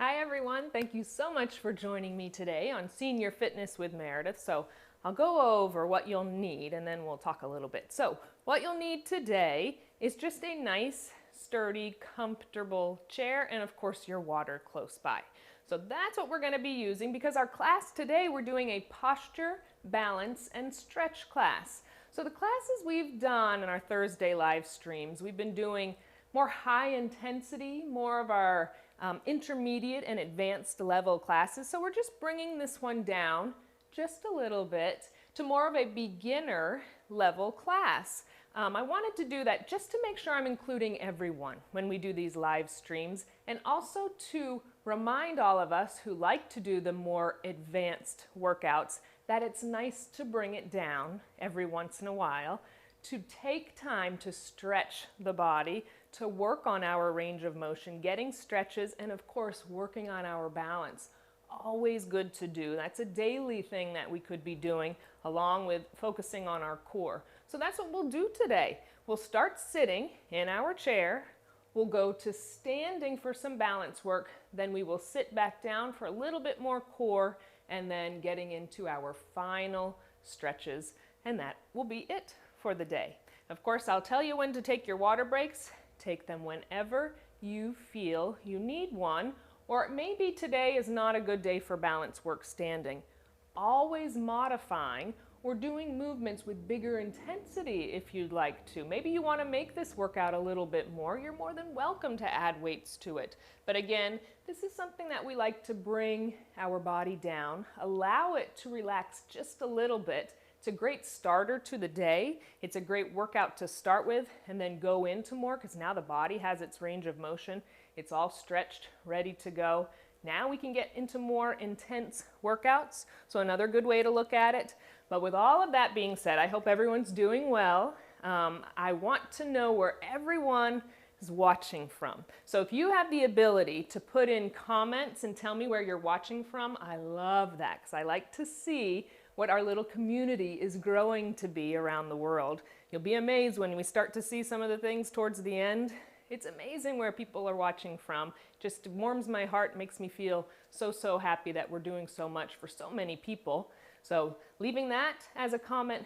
Hi everyone, thank you so much for joining me today on Senior Fitness with Meredith. So I'll go over what you'll need and then we'll talk a little bit. So what you'll need today is just a nice, sturdy, comfortable chair and of course your water close by. So that's what we're going to be using because our class today we're doing a posture, balance, and stretch class. So the classes we've done in our Thursday live streams, we've been doing more high intensity, more of our intermediate and advanced level classes. So we're just bringing this one down just a little bit to more of a beginner level class. I wanted to do that just to make sure I'm including everyone when we do these live streams, and also to remind all of us who like to do the more advanced workouts that it's nice to bring it down every once in a while, to take time to stretch the body, to work on our range of motion, getting stretches, and of course working on our balance. Always good to do. That's a daily thing that we could be doing along with focusing on our core. So that's what we'll do today. We'll start sitting in our chair. We'll go to standing for some balance work. Then we will sit back down for a little bit more core and then getting into our final stretches. And that will be it for the day. Of course, I'll tell you when to take your water breaks. Take them whenever you feel you need one, or maybe today is not a good day for balance work standing. Always modifying or doing movements with bigger intensity if you'd like to. Maybe you want to make this workout a little bit more. You're more than welcome to add weights to it. But again, this is something that we like to bring our body down, allow it to relax just a little bit. It's a great starter to the day. It's a great workout to start with and then go into more because now the body has its range of motion. It's all stretched, ready to go. Now we can get into more intense workouts. So another good way to look at it. But with all of that being said, I hope everyone's doing well. I want to know where everyone is watching from. So if you have the ability to put in comments and tell me where you're watching from, I love that because I like to see what our little community is growing to be around the world. You'll be amazed when we start to see some of the things towards the end. It's amazing where people are watching from. Just warms my heart, makes me feel so happy that we're doing so much for so many people. So leaving that as a comment,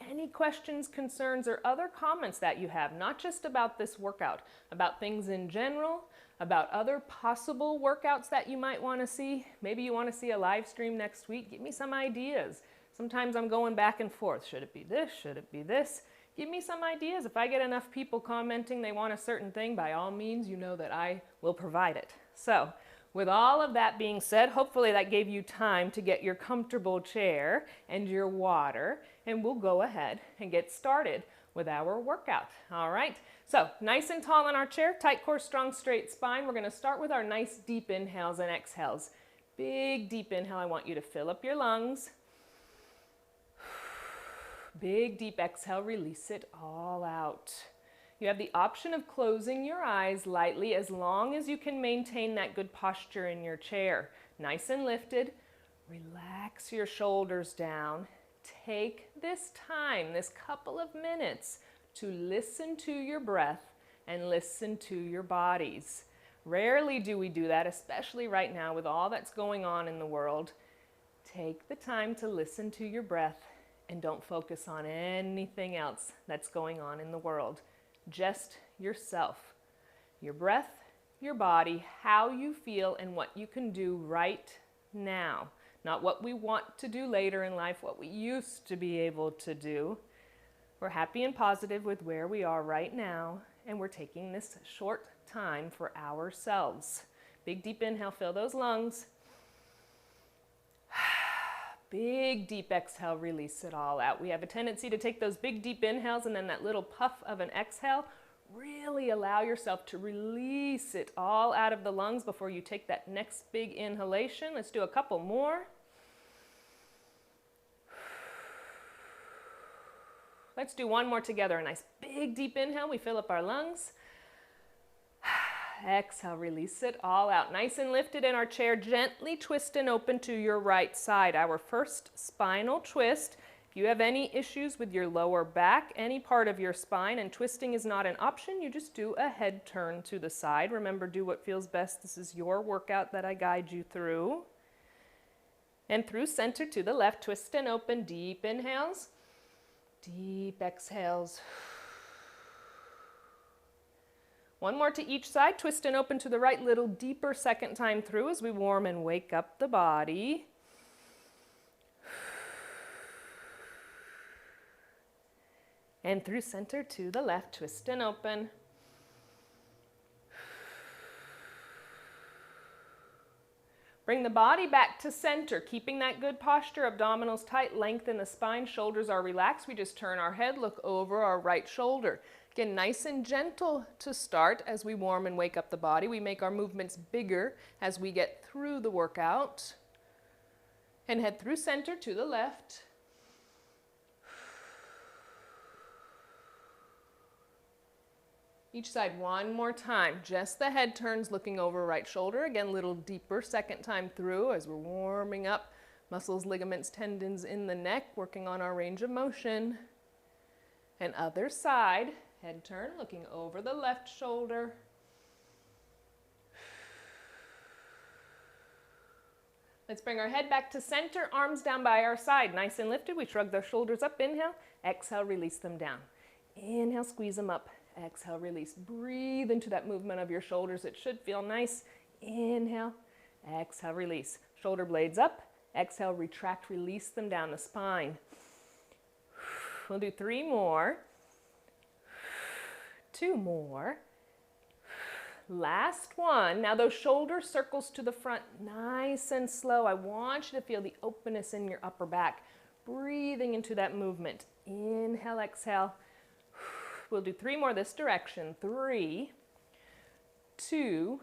any questions, concerns, or other comments that you have, not just about this workout, about things in general, about other possible workouts that you might want to see. Maybe you want to see a live stream next week. Give me some ideas. Sometimes I'm going back and forth. Should it be this? Should it be this? Give me some ideas. If I get enough people commenting they want a certain thing, by all means, you know that I will provide it. So with all of that being said, hopefully that gave you time to get your comfortable chair and your water, and we'll go ahead and get started with our workout. All right, so nice and tall in our chair, tight core, strong, straight spine. We're going to start with our nice deep inhales and exhales. Big deep inhale, I want you to fill up your lungs. Big deep exhale, release it all out. You have the option of closing your eyes lightly as long as you can maintain that good posture in your chair. Nice and lifted. Relax your shoulders down. Take this time, this couple of minutes, to listen to your breath and listen to your bodies. Rarely do we do that, especially right now with all that's going on in the world. Take the time to listen to your breath and don't focus on anything else that's going on in the world. Just yourself, your breath, your body, how you feel, and what you can do right now. Not what we want to do later in life, what we used to be able to do. We're happy and positive with where we are right now, and we're taking this short time for ourselves. Big deep inhale, fill those lungs. Big deep exhale, release it all out. We have a tendency to take those big deep inhales and then that little puff of an exhale. Really allow yourself to release it all out of the lungs before you take that next big inhalation. Let's do a couple more. Let's do one more together. A nice big deep inhale. We fill up our lungs. Exhale, release it all out. Nice and lifted in our chair. Gently twist and open to your right side. Our first spinal twist. If you have any issues with your lower back, any part of your spine, and twisting is not an option, you just do a head turn to the side. Remember, do what feels best. This is your workout that I guide you through. And through center to the left, twist and open, deep inhales, deep exhales. One more to each side, twist and open to the right, little deeper second time through as we warm and wake up the body. And through center to the left, twist and open. Bring the body back to center, keeping that good posture, abdominals tight, lengthen the spine, shoulders are relaxed. We just turn our head, look over our right shoulder. Again, nice and gentle to start as we warm and wake up the body. We make our movements bigger as we get through the workout. And head through center to the left. Each side one more time. Just the head turns, looking over right shoulder. Again, a little deeper second time through as we're warming up muscles, ligaments, tendons in the neck, working on our range of motion. And other side. Head turn, looking over the left shoulder. Let's bring our head back to center, arms down by our side. Nice and lifted. We shrug the shoulders up. Inhale, exhale, release them down. Inhale, squeeze them up. Exhale, release. Breathe into that movement of your shoulders. It should feel nice. Inhale, exhale, release. Shoulder blades up. Exhale, retract, release them down the spine. We'll do 3 more. 2 more. Last one. Now those shoulder circles to the front, nice and slow. I want you to feel the openness in your upper back. Breathing into that movement. Inhale, exhale. We'll do 3 more this direction. 3, 2.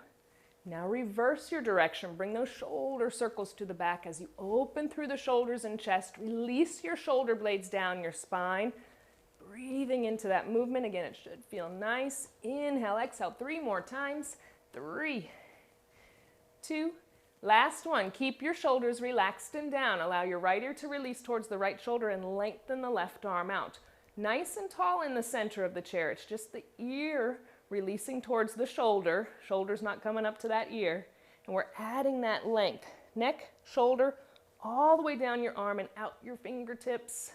Now reverse your direction. Bring those shoulder circles to the back as you open through the shoulders and chest. Release your shoulder blades down your spine. Breathing into that movement. Again, it should feel nice. Inhale, exhale, 3 more times. 3, 2, last one. Keep your shoulders relaxed and down. Allow your right ear to release towards the right shoulder and lengthen the left arm out. Nice and tall in the center of the chair. It's just the ear releasing towards the shoulder. Shoulder's not coming up to that ear. And we're adding that length. Neck, shoulder, all the way down your arm and out your fingertips.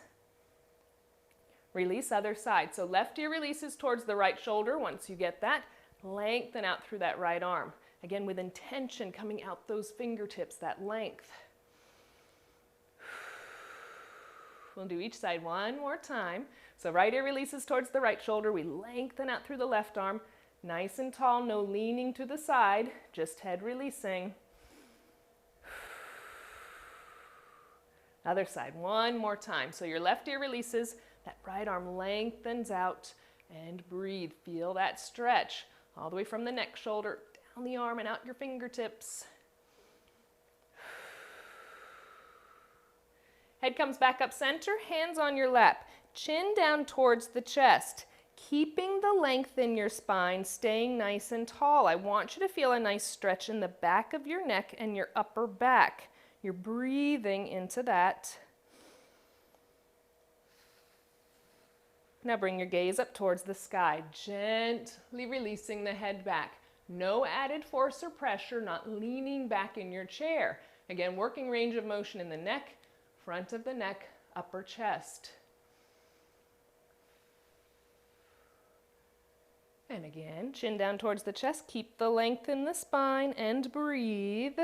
Release other side. So left ear releases towards the right shoulder. Once you get that, lengthen out through that right arm. Again, with intention, coming out those fingertips, that length. We'll do each side one more time. So right ear releases towards the right shoulder. We lengthen out through the left arm. Nice and tall, no leaning to the side, just head releasing. Other side, one more time. So your left ear releases, that right arm lengthens out, and breathe. Feel that stretch all the way from the neck, shoulder, down the arm and out your fingertips. Head comes back up center, hands on your lap, chin down towards the chest, keeping the length in your spine, staying nice and tall. I want you to feel a nice stretch in the back of your neck and your upper back. You're breathing into that. Now bring your gaze up towards the sky, gently releasing the head back. No added force or pressure, not leaning back in your chair. Again, working range of motion in the neck, front of the neck, upper chest. And again, chin down towards the chest, keep the length in the spine and breathe.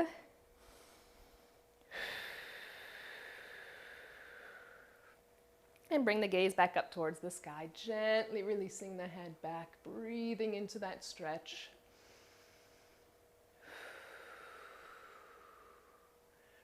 And bring the gaze back up towards the sky, gently releasing the head back, breathing into that stretch.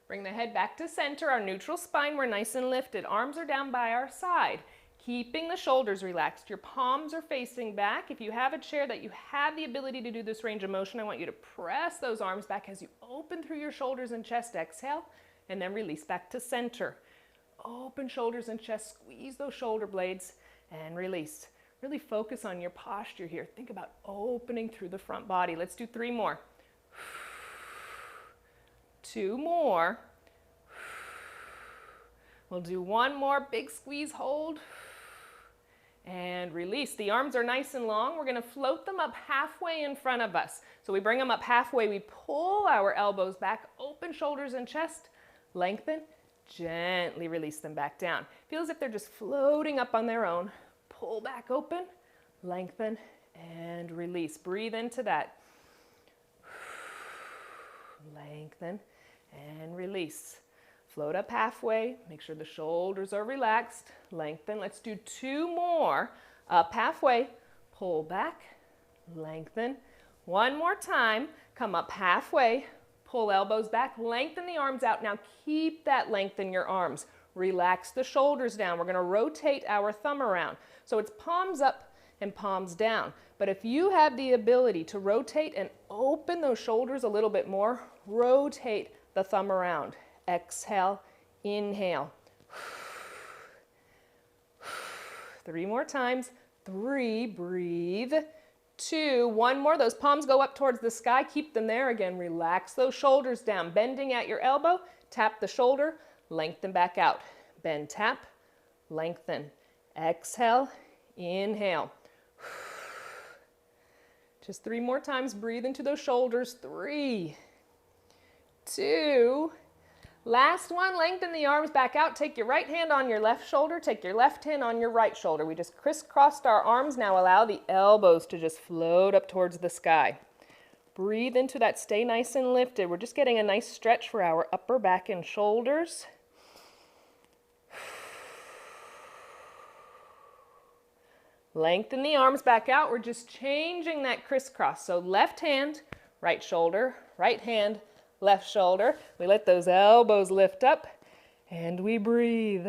Bring the head back to center, our neutral spine, we're nice and lifted. Arms are down by our side, keeping the shoulders relaxed. Your palms are facing back. If you have a chair that you have the ability to do this range of motion, I want you to press those arms back as you open through your shoulders and chest. Exhale, and then release back to center. Open shoulders and chest, squeeze those shoulder blades and release. Really focus on your posture here. Think about opening through the front body. Let's do 3 more. 2 more. We'll do one more big squeeze, hold, and release. The arms are nice and long. We're going to float them up halfway in front of us. So we bring them up halfway. We pull our elbows back, open shoulders and chest, lengthen, gently release them back down. Feel as if they're just floating up on their own. Pull back open, lengthen, and release. Breathe into that. Lengthen and release. Float up halfway. Make sure the shoulders are relaxed. Lengthen. Let's do two more. Up halfway. Pull back. Lengthen. One more time. Come up halfway. Pull elbows back. Lengthen the arms out. Now keep that length in your arms. Relax the shoulders down. We're going to rotate our thumb around. So it's palms up and palms down. But if you have the ability to rotate and open those shoulders a little bit more, rotate the thumb around. Exhale, inhale. 3 more times. 3, breathe. 2, 1 more. Those palms go up towards the sky. Keep them there. Again, relax those shoulders down. Bending at your elbow, tap the shoulder, lengthen back out. Bend, tap, lengthen. Exhale, inhale. Just 3 more times. Breathe into those shoulders. 3, 2, last one. Lengthen the arms back out. Take your right hand on your left shoulder. Take your left hand on your right shoulder. We just crisscrossed our arms. Now allow the elbows to just float up towards the sky. Breathe into that. Stay nice and lifted. We're just getting a nice stretch for our upper back and shoulders. Lengthen the arms back out. We're just changing that crisscross. So left hand, right shoulder, right hand, left shoulder. We let those elbows lift up and we breathe.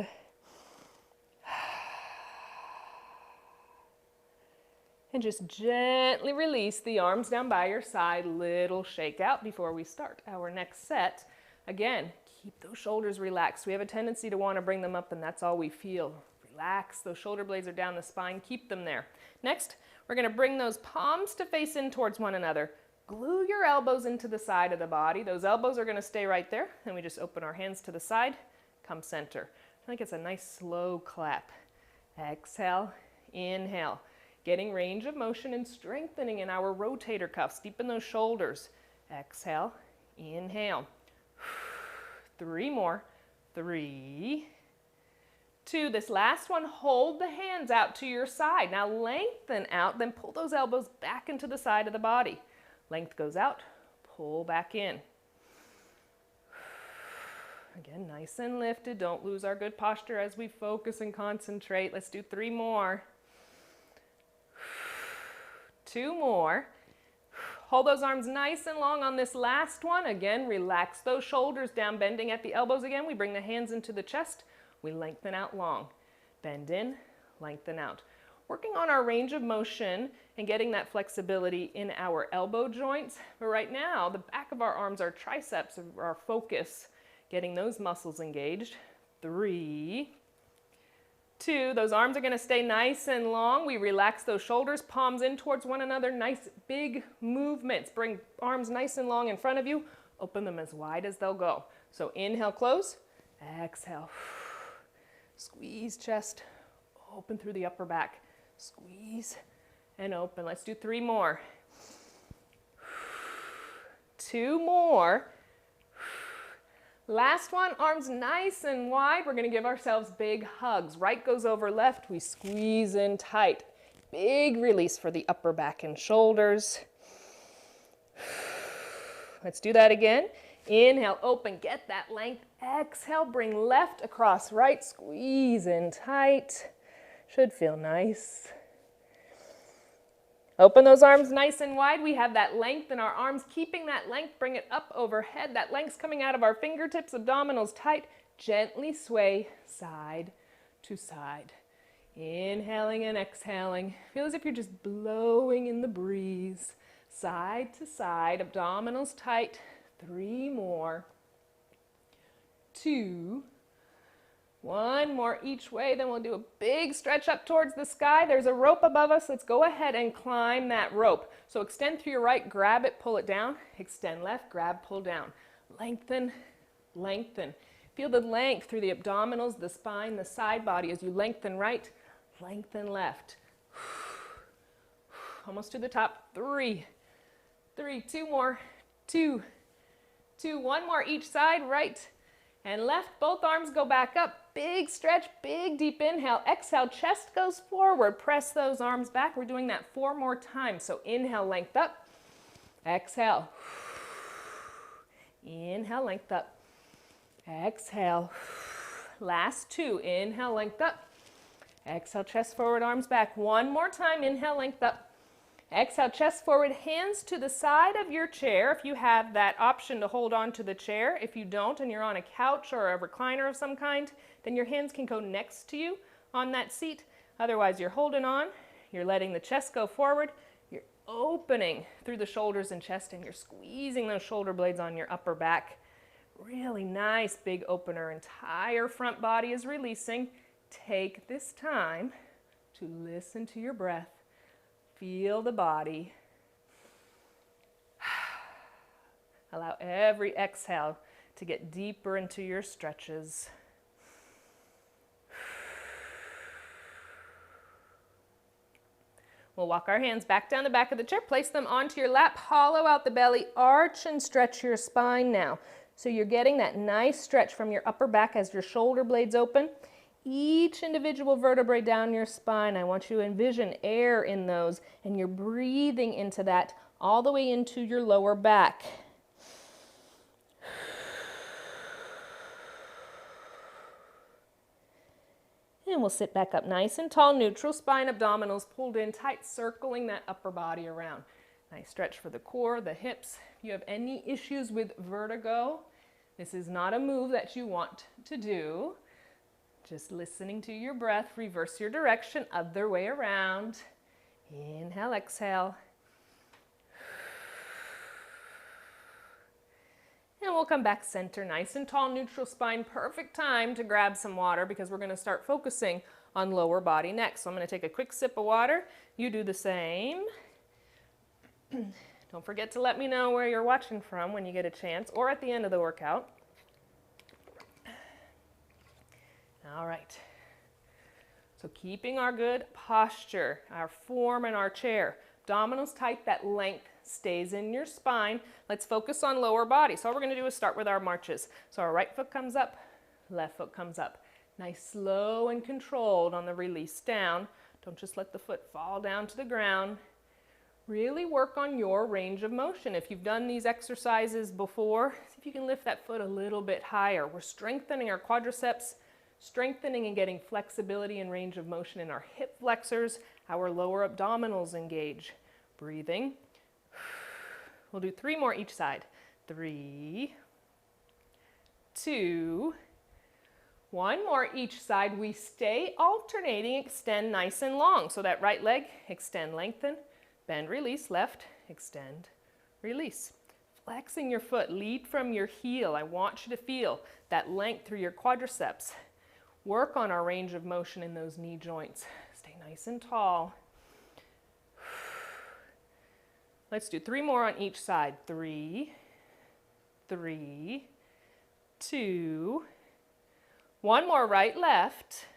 And just gently release the arms down by your side. Little shake out before we start our next set. Again, keep those shoulders relaxed. We have a tendency to want to bring them up and that's all we feel. Relax, those shoulder blades are down the spine, keep them there. Next, we're going to bring those palms to face in towards one another. Glue your elbows into the side of the body. Those elbows are going to stay right there. And we just open our hands to the side, come center. I think it's a nice slow clap. Exhale, inhale. Getting range of motion and strengthening in our rotator cuffs. Deepen those shoulders. Exhale, inhale. 3 more. 3, 2, this last one, hold the hands out to your side. Now lengthen out, then pull those elbows back into the side of the body. Length goes out, pull back in. Again, nice and lifted. Don't lose our good posture as we focus and concentrate. Let's do 3 more. 2 more. Hold those arms nice and long on this last one. Again, relax those shoulders down, bending at the elbows again. We bring the hands into the chest. We lengthen out long. Bend in, lengthen out. Working on our range of motion and getting that flexibility in our elbow joints. But right now, the back of our arms, our triceps, our focus, getting those muscles engaged. 3, 2, those arms are going to stay nice and long. We relax those shoulders, palms in towards one another. Nice big movements. Bring arms nice and long in front of you. Open them as wide as they'll go. So inhale, close. Exhale. Squeeze chest, open through the upper back. Squeeze and open. Let's do 3 more. 2 more. Last one, arms nice and wide. We're going to give ourselves big hugs. Right goes over left. We squeeze in tight. Big release for the upper back and shoulders. Let's do that again. Inhale, open, get that length. Exhale, bring left across right. Squeeze in tight. Should feel nice. Open those arms nice and wide. We have that length in our arms. Keeping that length, bring it up overhead. That length's coming out of our fingertips, abdominals tight. Gently sway side to side. Inhaling and exhaling. Feel as if you're just blowing in the breeze. Side to side, abdominals tight. 3 more. 2. 1 more each way. Then we'll do a big stretch up towards the sky. There's a rope above us. Let's go ahead and climb that rope. So extend through your right, grab it, pull it down. Extend left, grab, pull down. Lengthen, lengthen. Feel the length through the abdominals, the spine, the side body as you lengthen right, lengthen left. Almost to the top. 3, 3, 2 more, 2, 2, 1 more each side, right and left. Both arms go back up. Big stretch, big deep inhale. Exhale, chest goes forward. Press those arms back. We're doing that 4 more times. So inhale, length up. Exhale. Inhale, length up. Exhale. Last 2. Inhale, length up. Exhale, chest forward, arms back. 1 more time. Inhale, length up. Exhale, chest forward, hands to the side of your chair if you have that option to hold on to the chair. If you don't and you're on a couch or a recliner of some kind, then your hands can go next to you on that seat. Otherwise, you're holding on, you're letting the chest go forward, you're opening through the shoulders and chest, and you're squeezing those shoulder blades on your upper back. Really nice big opener. Entire front body is releasing. Take this time to listen to your breath. Feel the body. Allow every exhale to get deeper into your stretches. We'll walk our hands back down the back of the chair, place them onto your lap, hollow out the belly, arch and stretch your spine now. So you're getting that nice stretch from your upper back as your shoulder blades open. Each individual vertebrae down your spine, I want you to envision air in those, and you're breathing into that all the way into your lower back. And we'll sit back up nice and tall, neutral spine, abdominals pulled in tight, circling that upper body around. Nice stretch for the core, the hips. If you have any issues with vertigo, this is not a move that you want to do. Just listening to your breath, reverse your direction, other way around. Inhale, exhale. And we'll come back center, nice and tall, neutral spine. Perfect time to grab some water because we're going to start focusing on lower body next. So I'm going to take a quick sip of water. You do the same. Don't forget to let me know where you're watching from when you get a chance or at the end of the workout. All right, so keeping our good posture, our form in our chair, abdominals tight, that length stays in your spine. Let's focus on lower body. So all we're going to do is start with our marches. So our right foot comes up, left foot comes up. Nice, slow and controlled on the release down. Don't just let the foot fall down to the ground. Really work on your range of motion. If you've done these exercises before, see if you can lift that foot a little bit higher. We're strengthening our quadriceps, strengthening and getting flexibility and range of motion in our hip flexors, our lower abdominals engage. Breathing. We'll do 3 more each side. 3, 2, 1 more each side. We stay alternating, extend nice and long. So that right leg, extend, lengthen, bend, release, left, extend, release. Flexing your foot, lead from your heel. I want you to feel that length through your quadriceps. Work on our range of motion in those knee joints. Stay nice and tall. Let's do 3 more on each side. 3, 3, 2, 1 more right, left.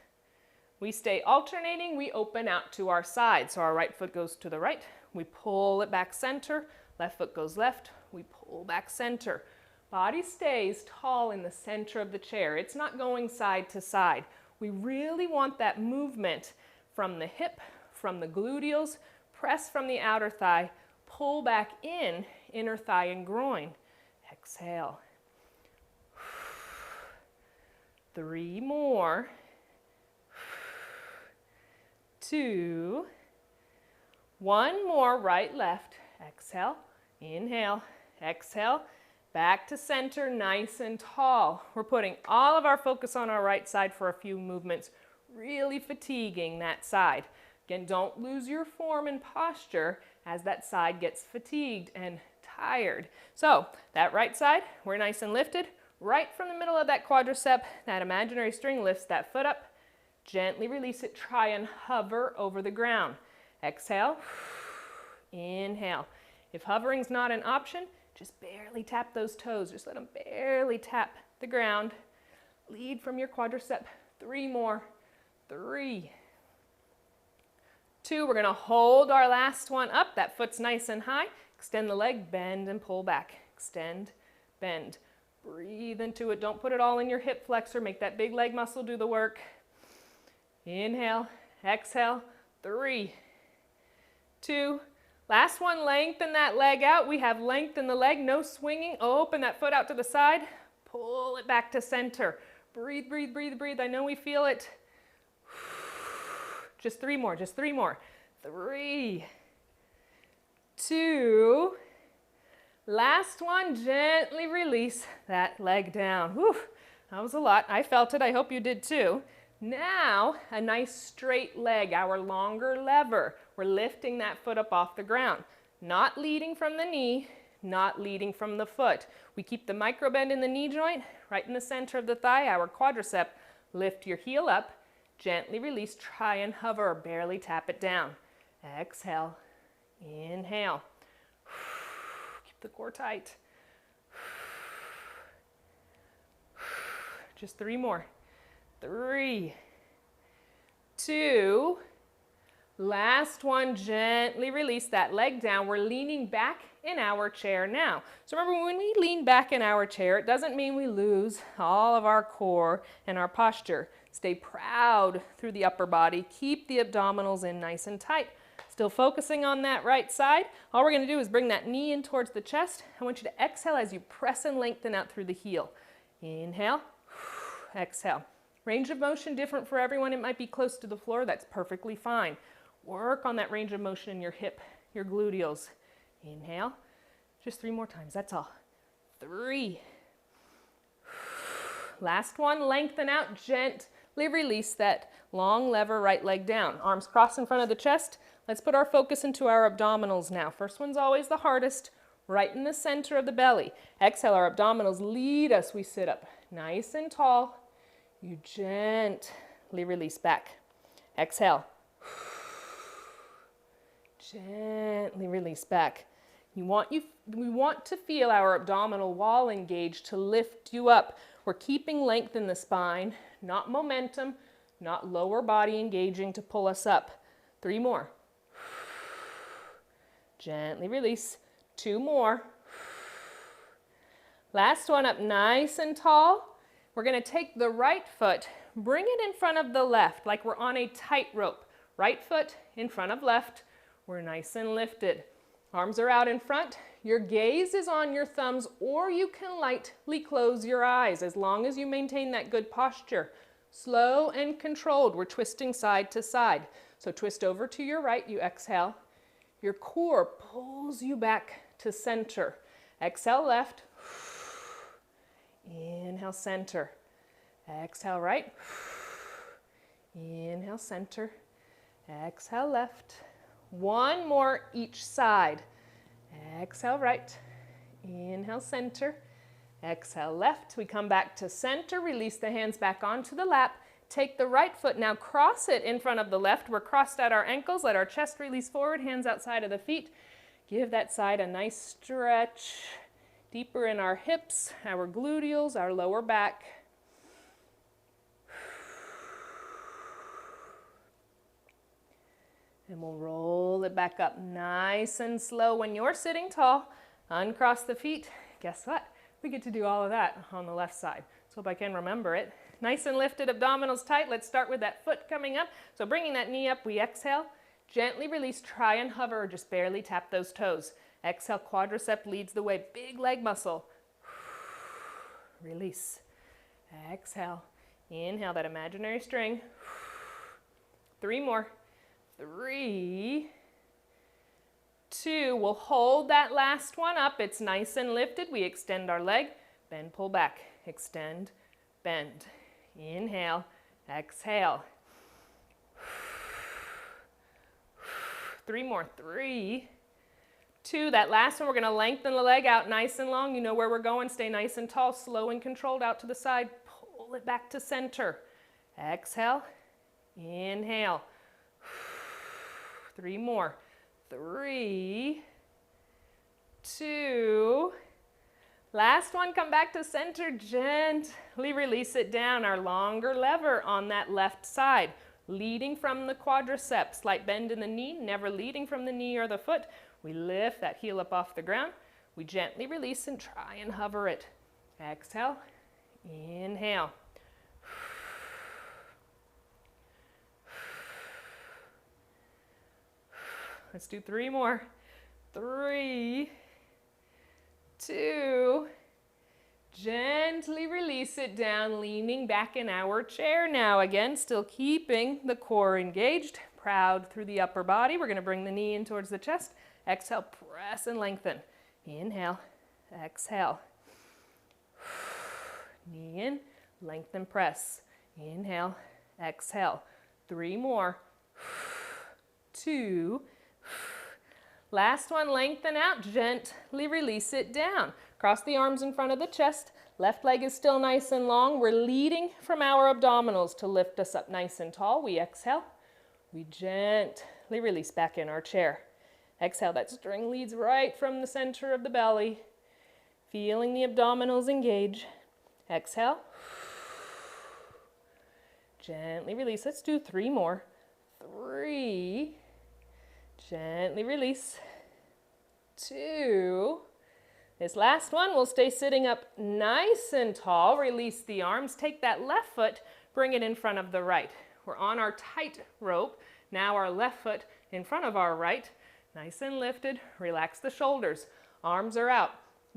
We stay alternating, we open out to our side. So our right foot goes to the right, we pull it back center, left foot goes left, we pull back center. Body stays tall in the center of the chair. It's not going side to side. We really want that movement from the hip, from the gluteals, press from the outer thigh, pull back in, inner thigh and groin. Exhale. 3 more. 2, 1 more, right, left. Exhale, inhale, exhale. Back to center, nice and tall. We're putting all of our focus on our right side for a few movements, really fatiguing that side. Again, don't lose your form and posture as that side gets fatigued and tired. So that right side, we're nice and lifted. Right from the middle of that quadricep, that imaginary string lifts that foot up. Gently release it. Try and hover over the ground. Exhale, inhale. If hovering's not an option, just barely tap those toes. Just let them barely tap the ground. Lead from your quadricep. 3 more. 3, 2. We're going to hold our last one up. That foot's nice and high. Extend the leg, bend and pull back. Extend, bend. Breathe into it. Don't put it all in your hip flexor. Make that big leg muscle do the work. Inhale, exhale. 3, 2. Last one, lengthen that leg out. We have length in the leg, no swinging. Open that foot out to the side. Pull it back to center. Breathe, breathe, breathe, breathe. I know we feel it. Just 3 more, just 3 more. 3, 2. Last one, gently release that leg down. Whew, that was a lot. I felt it. I hope you did too. Now, a nice straight leg, our longer lever. We're lifting that foot up off the ground. Not leading from the knee, not leading from the foot. We keep the micro bend in the knee joint, right in the center of the thigh, our quadricep. Lift your heel up, gently release, try and hover, barely tap it down. Exhale, inhale. Keep the core tight. Just 3 more. 3, 2. Last one, gently release that leg down. We're leaning back in our chair now. So remember, when we lean back in our chair, it doesn't mean we lose all of our core and our posture. Stay proud through the upper body. Keep the abdominals in nice and tight. Still focusing on that right side. All we're going to do is bring that knee in towards the chest. I want you to exhale as you press and lengthen out through the heel. Inhale, exhale. Range of motion different for everyone. It might be close to the floor. That's perfectly fine. Work on that range of motion in your hip, your gluteals. Inhale. Just 3 more times. That's all. 3. Last one. Lengthen out. Gently release that long lever right leg down. Arms crossed in front of the chest. Let's put our focus into our abdominals now. First one's always the hardest. Right in the center of the belly. Exhale. Our abdominals lead us. We sit up nice and tall. You gently release back. Exhale. Gently release back. We want to feel our abdominal wall engage to lift you up. We're keeping length in the spine, not momentum, not lower body engaging to pull us up. 3 more. Gently release. 2 more. Last one up nice and tall. We're going to take the right foot, bring it in front of the left like we're on a tightrope. Right foot in front of left. We're nice and lifted. Arms are out in front. Your gaze is on your thumbs, or you can lightly close your eyes as long as you maintain that good posture. Slow and controlled. We're twisting side to side. So twist over to your right. You exhale. Your core pulls you back to center. Exhale left. Inhale center. Exhale right. Inhale center. Exhale left. 1 more each side. Exhale right. Inhale center. Exhale left. We come back to center. Release the hands back onto the lap. Take the right foot. Now cross it in front of the left. We're crossed at our ankles. Let our chest release forward. Hands outside of the feet. Give that side a nice stretch. Deeper in our hips, our gluteals, our lower back. And we'll roll it back up nice and slow. When you're sitting tall, uncross the feet. Guess what? We get to do all of that on the left side. So if I can remember it. Nice and lifted, abdominals tight. Let's start with that foot coming up. So bringing that knee up, we exhale. Gently release, try and hover, or just barely tap those toes. Exhale, quadricep leads the way. Big leg muscle. Release. Exhale. Inhale that imaginary string. 3 more. 3, 2. We'll hold that last one up. It's nice and lifted. We extend our leg. Bend, pull back. Extend, bend. Inhale. Exhale. 3 more. 3, 2. That last one, we're going to lengthen the leg out nice and long. You know where we're going. Stay nice and tall, slow and controlled out to the side. Pull it back to center. Exhale. Inhale. 3 more. 3, 2. Last one, come back to center, gently release it down. Our longer lever on that left side, leading from the quadriceps, slight bend in the knee, never leading from the knee or the foot. We lift that heel up off the ground. We gently release and try and hover it. Exhale, inhale. Let's do 3 more. 3, 2, gently release it down, leaning back in our chair now. Again, still keeping the core engaged, proud through the upper body. We're going to bring the knee in towards the chest. Exhale, press and lengthen. Inhale, exhale. Knee in, lengthen, press. Inhale, exhale. 3 more. 2. Last one, lengthen out, gently release it down. Cross the arms in front of the chest. Left leg is still nice and long. We're leading from our abdominals to lift us up nice and tall. We exhale. We gently release back in our chair. Exhale, that string leads right from the center of the belly. Feeling the abdominals engage. Exhale. Gently release. Let's do 3 more. 3. Gently release. 2. This last one, we'll stay sitting up nice and tall. Release the arms. Take that left foot, bring it in front of the right. We're on our tight rope. Now our left foot in front of our right. Nice and lifted. Relax the shoulders. Arms are out.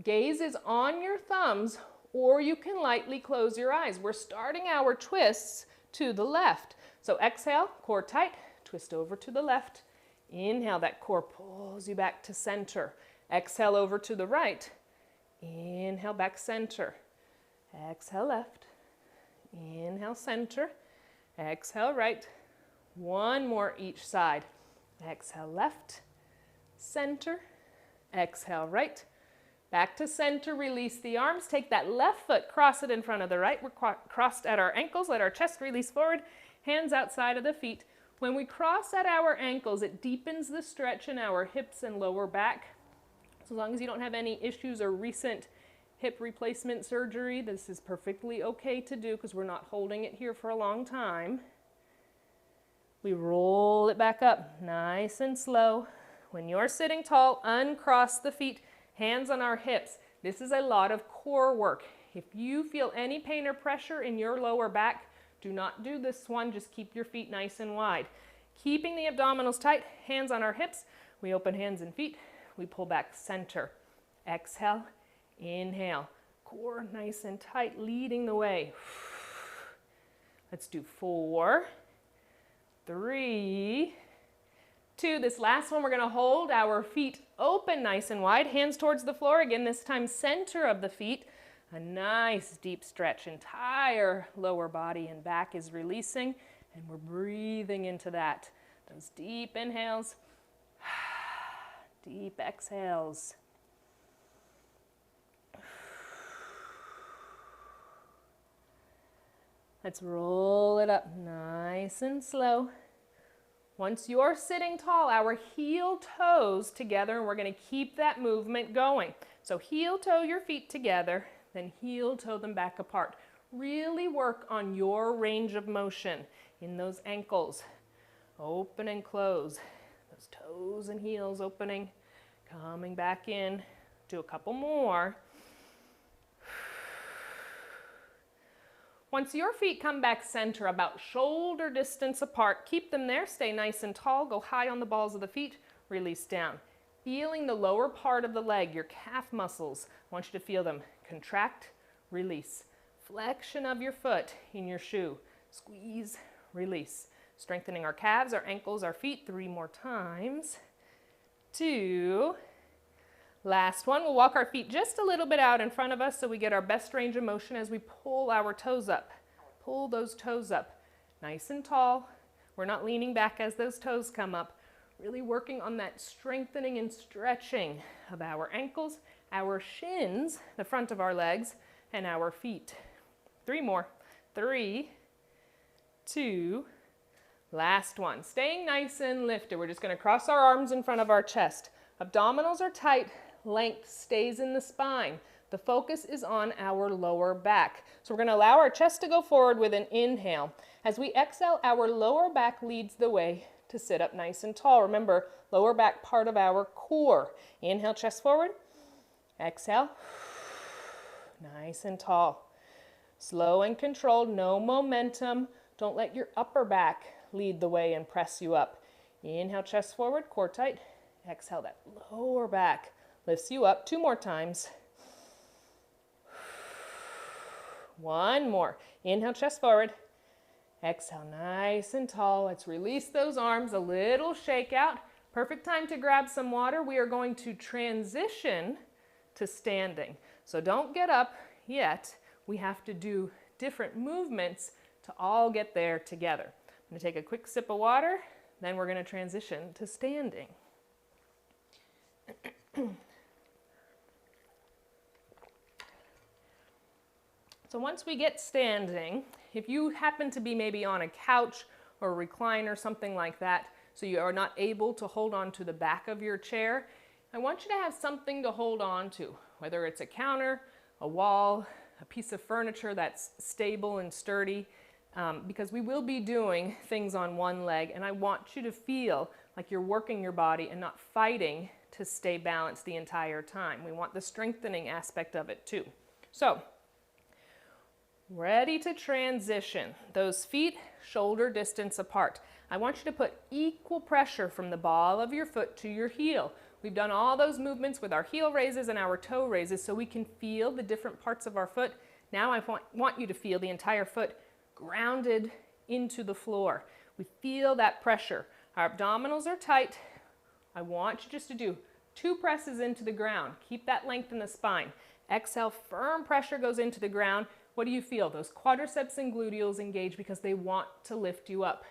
Gaze is on your thumbs, or you can lightly close your eyes. We're starting our twists to the left. So exhale, core tight, twist over to the left. Inhale, that core pulls you back to center. Exhale over to the right. Inhale, back center. Exhale, left. Inhale, center. Exhale, right. 1 more each side. Exhale, left. Center. Exhale, right. Back to center, release the arms. Take that left foot, cross it in front of the right. We're crossed at our ankles. Let our chest release forward. Hands outside of the feet. When we cross at our ankles, it deepens the stretch in our hips and lower back. So as long as you don't have any issues or recent hip replacement surgery, this is perfectly okay to do because we're not holding it here for a long time. We roll it back up, nice and slow. When you're sitting tall, uncross the feet, hands on our hips. This is a lot of core work. If you feel any pain or pressure in your lower back, do not do this one, just keep your feet nice and wide. Keeping the abdominals tight, hands on our hips. We open hands and feet, we pull back center. Exhale, inhale. Core nice and tight, leading the way. Let's do 4, 3, 2. This last one, we're gonna hold our feet open nice and wide, hands towards the floor. Again, this time center of the feet. A nice deep stretch, entire lower body and back is releasing, and we're breathing into that. Those deep inhales, deep exhales. Let's roll it up nice and slow. Once you're sitting tall, our heel toes together, and we're going to keep that movement going. So heel toe your feet together, then heel toe them back apart. Really work on your range of motion in those ankles. Open and close. Those toes and heels opening, coming back in. Do a couple more. Once your feet come back center, about shoulder distance apart, keep them there, stay nice and tall, go high on the balls of the feet, release down. Feeling the lower part of the leg, your calf muscles, I want you to feel them contract, release. Flexion of your foot in your shoe, squeeze, release. Strengthening our calves, our ankles, our feet, 3 more times. 2. Last one, we'll walk our feet just a little bit out in front of us so we get our best range of motion as we pull our toes up. Pull those toes up, nice and tall. We're not leaning back as those toes come up. Really working on that strengthening and stretching of our ankles, our shins, the front of our legs, and our feet. 3 more. 3, 2, last one. Staying nice and lifted. We're just going to cross our arms in front of our chest. Abdominals are tight. Length stays in the spine. The focus is on our lower back. So we're going to allow our chest to go forward with an inhale. As we exhale, our lower back leads the way to sit up nice and tall. Remember, lower back part of our core. Inhale, chest forward. Exhale. Nice and tall. Slow and controlled, no momentum. Don't let your upper back lead the way and press you up. Inhale, chest forward, core tight. Exhale, that lower back lifts you up. 2 more times. One more. Inhale, chest forward. Exhale, nice and tall. Let's release those arms, a little shake out. Perfect time to grab some water. We are going to transition to standing. So don't get up yet. We have to do different movements to all get there together. I'm going to take a quick sip of water, then we're going to transition to standing. So once we get standing, if you happen to be maybe on a couch or a recliner, something like that, so you are not able to hold on to the back of your chair, I want you to have something to hold on to, whether it's a counter, a wall, a piece of furniture that's stable and sturdy, because we will be doing things on one leg, and I want you to feel like you're working your body and not fighting to stay balanced the entire time. We want the strengthening aspect of it too. So, ready to transition. Those feet shoulder distance apart. I want you to put equal pressure from the ball of your foot to your heel. We've done all those movements with our heel raises and our toe raises so we can feel the different parts of our foot. Now I want you to feel the entire foot grounded into the floor. We feel that pressure. Our abdominals are tight. I want you just to do 2 presses into the ground. Keep that length in the spine. Exhale, firm pressure goes into the ground. What do you feel? Those quadriceps and gluteals engage because they want to lift you up.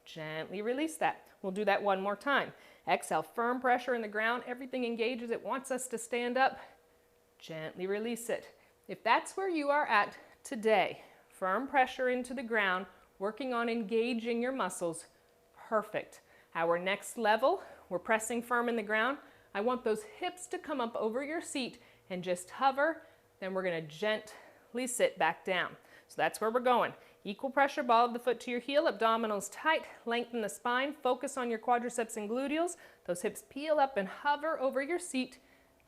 Gently release that. We'll do that one more time. Exhale, firm pressure in the ground. Everything engages. It wants us to stand up. Gently release it. If that's where you are at today, firm pressure into the ground, working on engaging your muscles, perfect. Our next level, we're pressing firm in the ground. I want those hips to come up over your seat and just hover. Then we're going to gently sit back down. So that's where we're going. Equal pressure, ball of the foot to your heel, abdominals tight, lengthen the spine, focus on your quadriceps and gluteals. Those hips peel up and hover over your seat.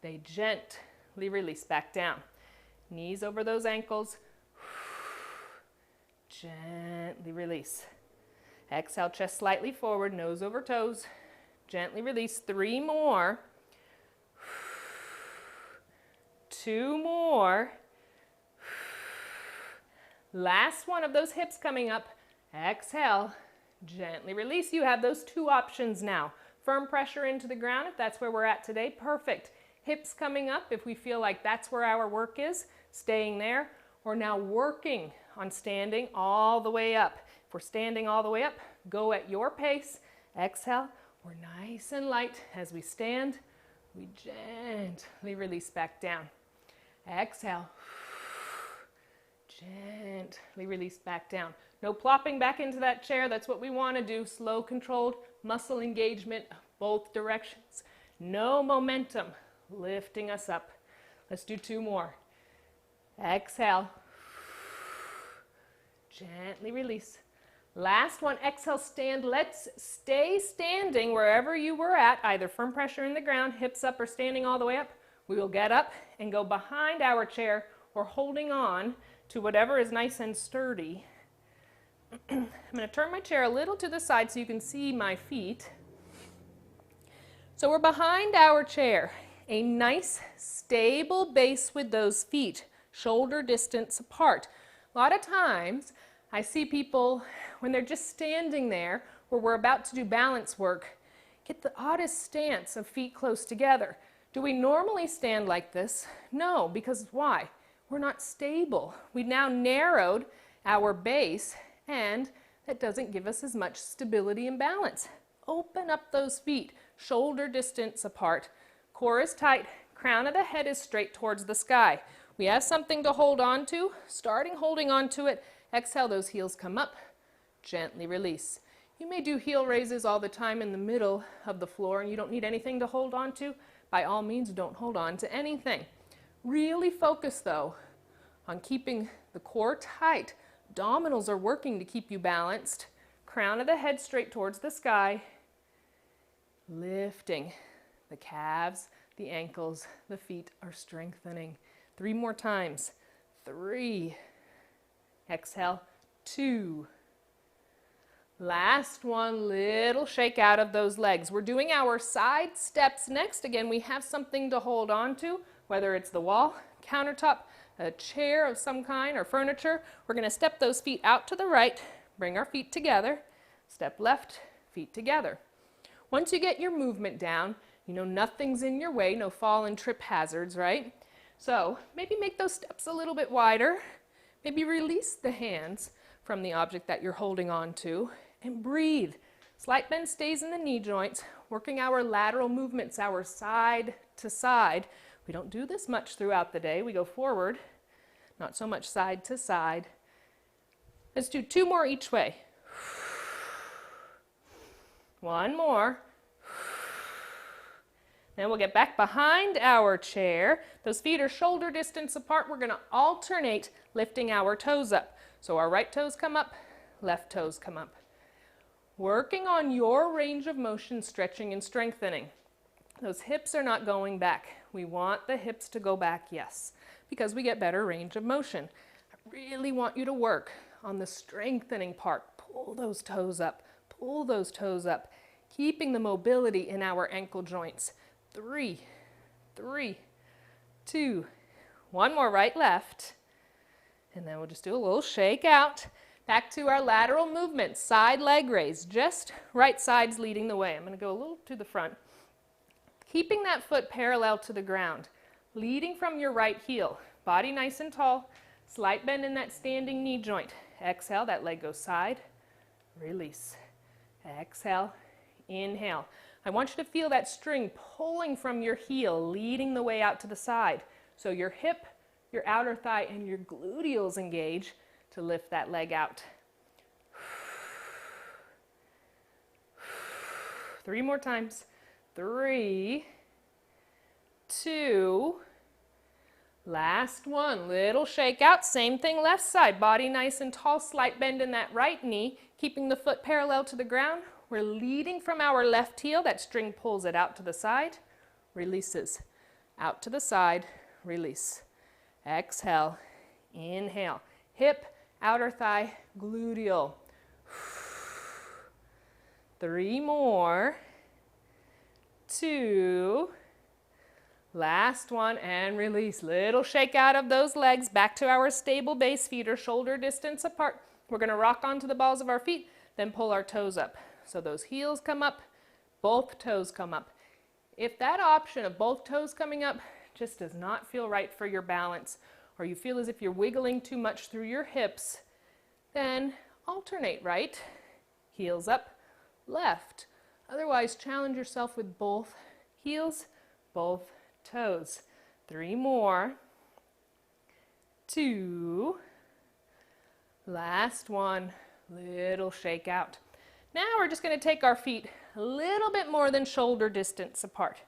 They gently release back down. Knees over those ankles. Gently release. Exhale, chest slightly forward, nose over toes. Gently release. 3 more. 2 more. Last one of those hips coming up. Exhale, gently release. You have those 2 options now. Firm pressure into the ground if that's where we're at today. Perfect. Hips coming up if we feel like that's where our work is, staying there. Or now working on standing all the way up. If we're standing all the way up, go at your pace. Exhale. We're nice and light. As we stand, we gently release back down. Exhale. Gently release back down. No plopping back into that chair. That's what we want to do. Slow, controlled muscle engagement both directions. No momentum lifting us up. Let's do 2 more. Exhale. Gently release. Last one. Exhale, stand. Let's stay standing wherever you were at, either firm pressure in the ground, hips up, or standing all the way up. We will get up and go behind our chair or holding on to whatever is nice and sturdy. I'm going to turn my chair a little to the side so you can see my feet. So we're behind our chair, a nice stable base with those feet, shoulder distance apart. A lot of times I see people when they're just standing there where we're about to do balance work, get the oddest stance of feet close together. Do we normally stand like this? No, because why? We're not stable. We've now narrowed our base, and that doesn't give us as much stability and balance. Open up those feet, shoulder distance apart. Core is tight, crown of the head is straight towards the sky. We have something to hold on to. Starting holding on to it, exhale, those heels come up, gently release. You may do heel raises all the time in the middle of the floor and you don't need anything to hold on to. By all means, don't hold on to anything. Really focus though on keeping the core tight. Abdominals are working to keep you balanced. Crown of the head straight towards the sky. Lifting the calves, the ankles, the feet are strengthening. 3 more times. 3. Exhale. 2. Last one, little shake out of those legs. We're doing our side steps next. Again, we have something to hold on to, whether it's the wall, countertop, a chair of some kind, or furniture. We're going to step those feet out to the right, bring our feet together, step left, feet together. Once you get your movement down, you know nothing's in your way, no fall and trip hazards, right? So maybe make those steps a little bit wider. Maybe release the hands from the object that you're holding on to and breathe. Slight bend stays in the knee joints, working our lateral movements, our side to side. We don't do this much throughout the day. We go forward, not so much side to side. Let's do 2 more each way. 1 more. Then we'll get back behind our chair. Those feet are shoulder distance apart. We're going to alternate lifting our toes up. So our right toes come up, left toes come up. Working on your range of motion, stretching and strengthening. Those hips are not going back. We want the hips to go back, yes, because we get better range of motion. I really want you to work on the strengthening part. Pull those toes up, pull those toes up, keeping the mobility in our ankle joints. 3, 3, 2, 1 more right, left. And then we'll just do a little shake out. Back to our lateral movement, side leg raise, just right side's leading the way. I'm going to go a little to the front. Keeping that foot parallel to the ground, leading from your right heel, body nice and tall, slight bend in that standing knee joint. Exhale, that leg goes side, release. Exhale, inhale. I want you to feel that string pulling from your heel, leading the way out to the side. So your hip, your outer thigh, and your gluteals engage to lift that leg out. 3 more times. 3, 2, last one. Little shake out. Same thing left side. Body nice and tall. Slight bend in that right knee, keeping the foot parallel to the ground. We're leading from our left heel. That string pulls it out to the side, releases. Out to the side, release. Exhale, inhale. Hip, outer thigh, gluteal. 3 more. 2. Last one, and release. Little shake out of those legs. Back to our stable base. Feet are shoulder distance apart. We're going to rock onto the balls of our feet, then pull our toes up. So those heels come up, both toes come up. If that option of both toes coming up just does not feel right for your balance, or you feel as if you're wiggling too much through your hips, then alternate, right? Heels up, left. Otherwise, challenge yourself with both heels, both toes. 3 more. 2. Last one. Little shake out. Now we're just going to take our feet a little bit more than shoulder distance apart.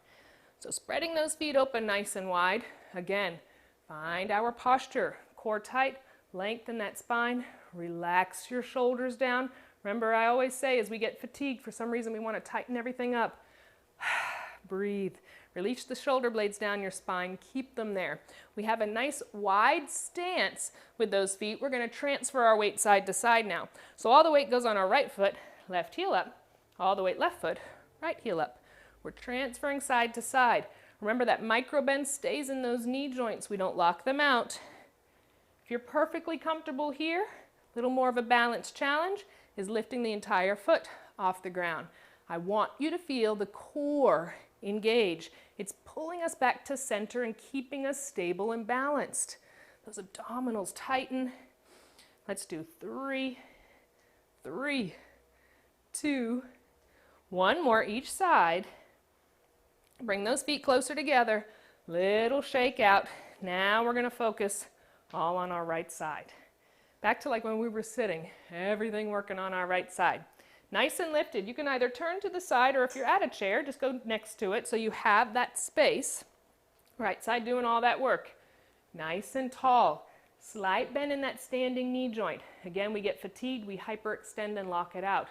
So spreading those feet open nice and wide. Again, find our posture. Core tight, lengthen that spine, relax your shoulders down. Remember, I always say as we get fatigued, for some reason we want to tighten everything up. Breathe. Release the shoulder blades down your spine. Keep them there. We have a nice wide stance with those feet. We're going to transfer our weight side to side now. So all the weight goes on our right foot, left heel up. All the weight left foot, right heel up. We're transferring side to side. Remember that micro bend stays in those knee joints. We don't lock them out. If you're perfectly comfortable here, a little more of a balance challenge is lifting the entire foot off the ground. I want you to feel the core engage. It's pulling us back to center and keeping us stable and balanced. Those abdominals tighten. Let's do 3, 3, 2, 1 more each side. Bring those feet closer together. Little shake out. Now we're going to focus all on our right side. Back to like when we were sitting, everything working on our right side. Nice and lifted. You can either turn to the side, or if you're at a chair, just go next to it so you have that space. Right side doing all that work. Nice and tall. Slight bend in that standing knee joint. Again, we get fatigued, we hyperextend and lock it out.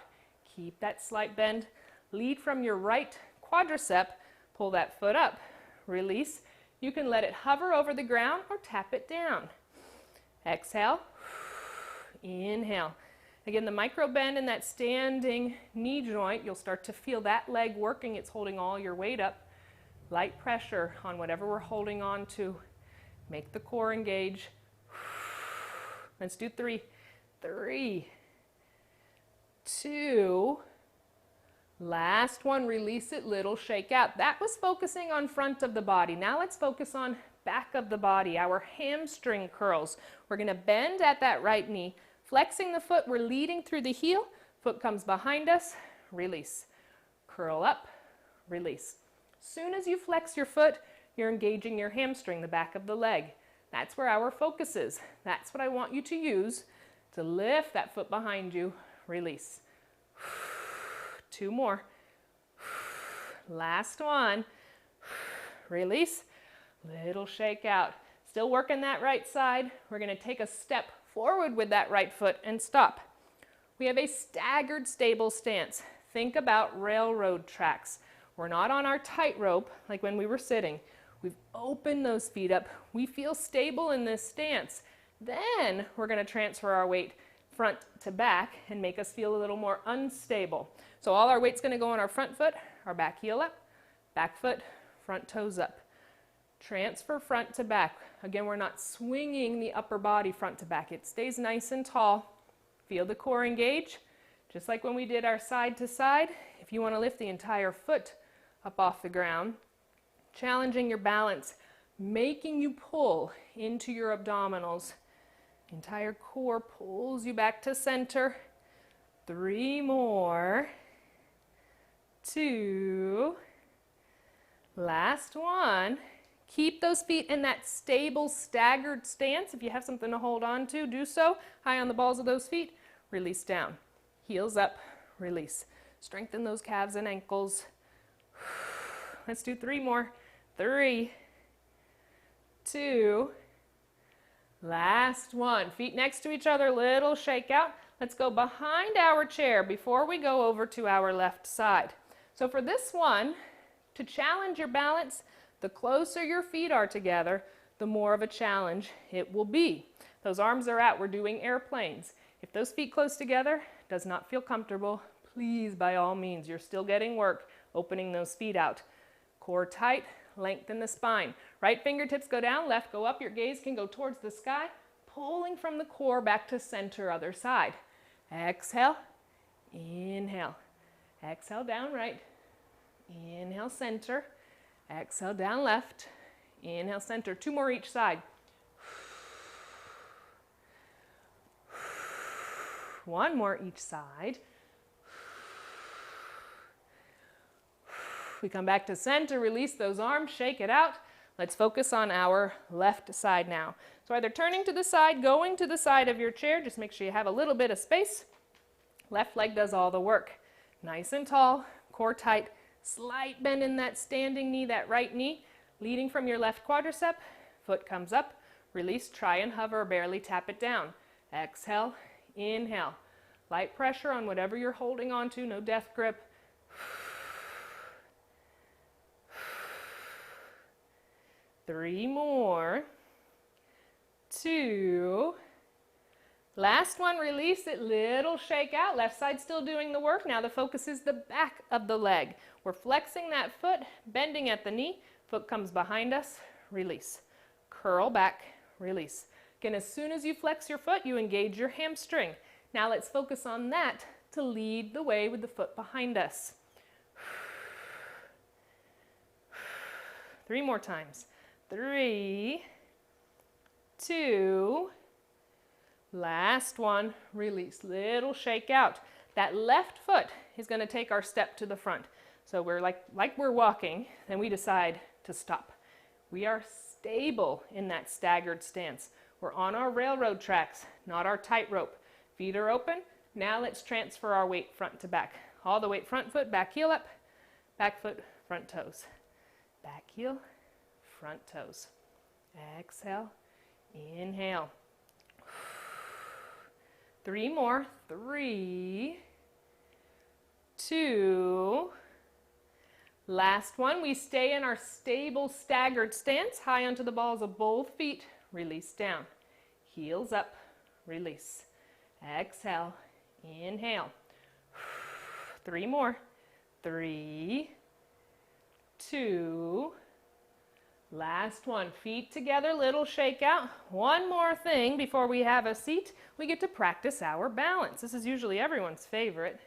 Keep that slight bend. Lead from your right quadricep. Pull that foot up. Release. You can let it hover over the ground or tap it down. Exhale. Inhale. Again, the micro bend in that standing knee joint, you'll start to feel that leg working. It's holding all your weight up. Light pressure on whatever we're holding on to. Make the core engage. Let's do 3. 3, 2, last one, release it, little shake out. That was focusing on front of the body. Now let's focus on back of the body, our hamstring curls. We're going to bend at that right knee, flexing the foot, we're leading through the heel, foot comes behind us, release. Curl up, release. Soon as you flex your foot, you're engaging your hamstring, the back of the leg. That's where our focus is. That's what I want you to use to lift that foot behind you. Release. 2 more. Last one. Release. Little shake out. Still working that right side. We're going to take a step forward with that right foot and stop. We have a staggered stable stance. Think about railroad tracks. We're not on our tightrope like when we were sitting. We've opened those feet up. We feel stable in this stance. Then we're going to transfer our weight front to back and make us feel a little more unstable. So all our weight's going to go on our front foot, our back heel up, back foot, front toes up. Transfer front to back. Again, we're not swinging the upper body front to back. It stays nice and tall. Feel the core engage. Just like when we did our side to side, if you want to lift the entire foot up off the ground, challenging your balance, making you pull into your abdominals. Entire core pulls you back to center. 3 more. 2. Last one. Keep those feet in that stable, staggered stance. If you have something to hold on to, do so. High on the balls of those feet. Release down. Heels up. Release. Strengthen those calves and ankles. Let's do 3 more. 3, 2, last one. Feet next to each other, little shake out. Let's go behind our chair before we go over to our left side. So for this one, to challenge your balance, the closer your feet are together, the more of a challenge it will be. Those arms are out, we're doing airplanes. If those feet close together does not feel comfortable, please, by all means, you're still getting work opening those feet out. Core tight. Lengthen the spine. Right fingertips go down, left go up. Your gaze can go towards the sky, pulling from the core back to center, other side. Exhale, inhale. Exhale, down right. Inhale, center. Exhale, down left. Inhale, center. 2 more each side. 1 more each side. We come back to center, release those arms, shake it out. Let's focus on our left side now. So either turning to the side, going to the side of your chair, just make sure you have a little bit of space. Left leg does all the work. Nice and tall, core tight, slight bend in that standing knee, that right knee, leading from your left quadricep, foot comes up, release, try and hover, barely tap it down. Exhale, inhale. Light pressure on whatever you're holding on to, no death grip. 3 more. 2. Last one, release it, little shake out. Left side still doing the work. Now the focus is the back of the leg. We're flexing that foot, bending at the knee. Foot comes behind us, release. Curl back, release. Again, as soon as you flex your foot, you engage your hamstring. Now let's focus on that to lead the way with the foot behind us. 3 more times. 3, 2, last one, release, little shake out. That left foot is going to take our step to the front. So we're like we're walking, then we decide to stop. We are stable in that staggered stance. We're on our railroad tracks, not our tightrope. Feet are open. Now let's transfer our weight front to back. All the weight front foot, back heel up, back foot, front toes. Back heel, front toes. Exhale, Inhale. 3 more. 3, 2. Last one. We stay in our stable staggered stance, high onto the balls of both feet. Release down. Heels up. Release. Exhale. Inhale. 3 more. 3, 2. Last one. Feet together, little shakeout. One more thing before we have a seat. We get to practice our balance. This is usually everyone's favorite.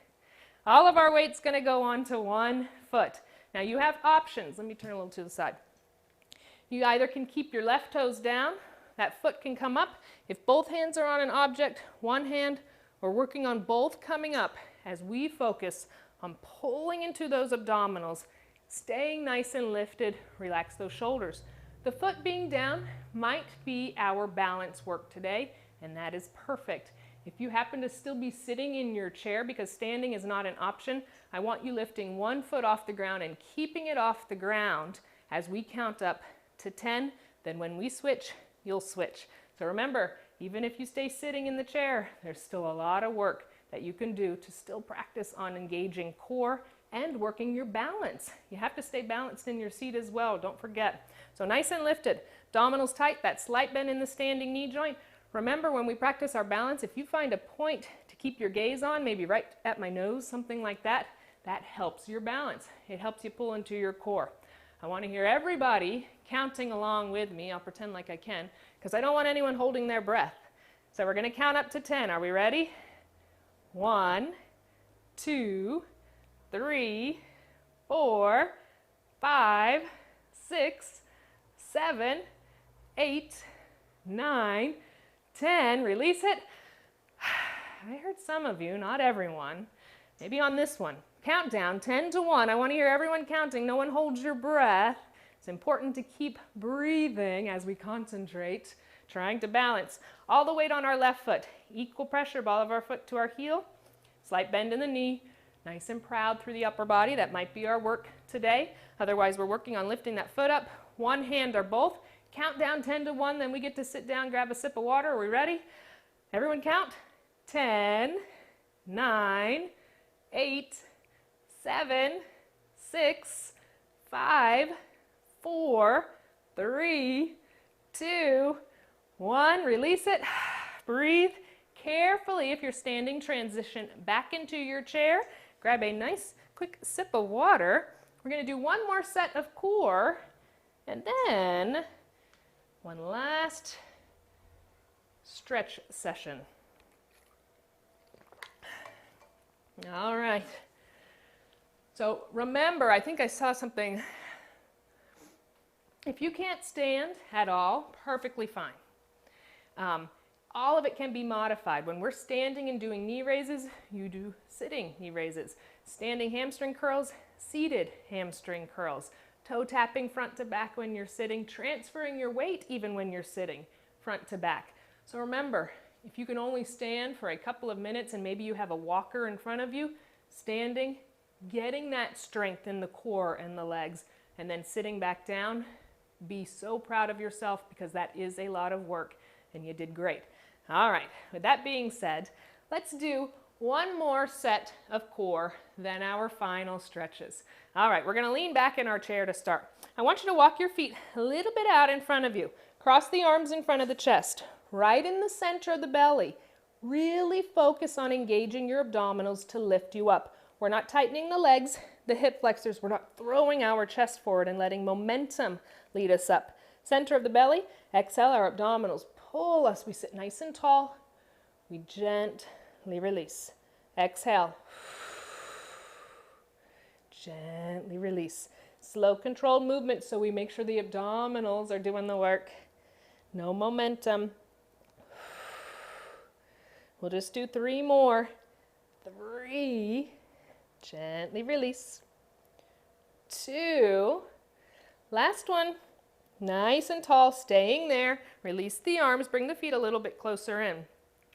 All of our weight's going to go onto one foot. Now you have options. Let me turn a little to the side. You either can keep your left toes down. That foot can come up. If both hands are on an object, one hand, we're working on both coming up as we focus on pulling into those abdominals, staying nice and lifted. Relax those shoulders. The foot being down might be our balance work today, and that is perfect. If you happen to still be sitting in your chair because standing is not an option, I want you lifting one foot off the ground and keeping it off the ground as we count up to 10. Then when we switch, you'll switch. So remember, even if you stay sitting in the chair, there's still a lot of work that you can do to still practice on engaging core and working your balance. You have to stay balanced in your seat as well, don't forget. So nice and lifted, abdominals tight, that slight bend in the standing knee joint. Remember, when we practice our balance, if you find a point to keep your gaze on, maybe right at my nose, something like that, that helps your balance. It helps you pull into your core. I want to hear everybody counting along with me. I'll pretend like I can, because I don't want anyone holding their breath. So we're going to count up to 10. Are we ready? 1, 2, 3, 4, 5, 6, 7, 8, 9, 10. Release it. I heard some of you, not everyone. Maybe on this one. Countdown, 10 to 1. I want to hear everyone counting. No one holds your breath. It's important to keep breathing as we concentrate, trying to balance. All the weight on our left foot. Equal pressure, ball of our foot to our heel. Slight bend in the knee. Nice and proud through the upper body. That might be our work today. Otherwise, we're working on lifting that foot up. One hand or both. Count down 10 to 1. Then we get to sit down, grab a sip of water. Are we ready? Everyone count. 10, 9, 8, 7, 6, 5, 4, 3, 2, 1. Release it. Breathe carefully. If you're standing, transition back into your chair. Grab a nice quick sip of water. We're going to do one more set of core, and then one last stretch session. All right. So remember, I think I saw something. If you can't stand at all, perfectly fine. All of it can be modified. When we're standing and doing knee raises, you do sitting knee raises. Standing hamstring curls, seated hamstring curls. Toe tapping front to back when you're sitting, transferring your weight even when you're sitting, front to back. So remember, if you can only stand for a couple of minutes and maybe you have a walker in front of you, standing, getting that strength in the core and the legs, and then sitting back down, be so proud of yourself because that is a lot of work and you did great. All right, with that being said, let's do one more set of core, then our final stretches. All right, we're going to lean back in our chair to start. I want you to walk your feet a little bit out in front of you. Cross the arms in front of the chest, right in the center of the belly. Really focus on engaging your abdominals to lift you up. We're not tightening the legs, the hip flexors. We're not throwing our chest forward and letting momentum lead us up. Center of the belly, exhale, our abdominals pull us. We sit nice and tall. We gently release. Exhale. Gently release. Slow, controlled movement so we make sure the abdominals are doing the work. No momentum. We'll just do 3 more. 3. Gently release. 2. Last one. Nice and tall, staying there. Release the arms, bring the feet a little bit closer in.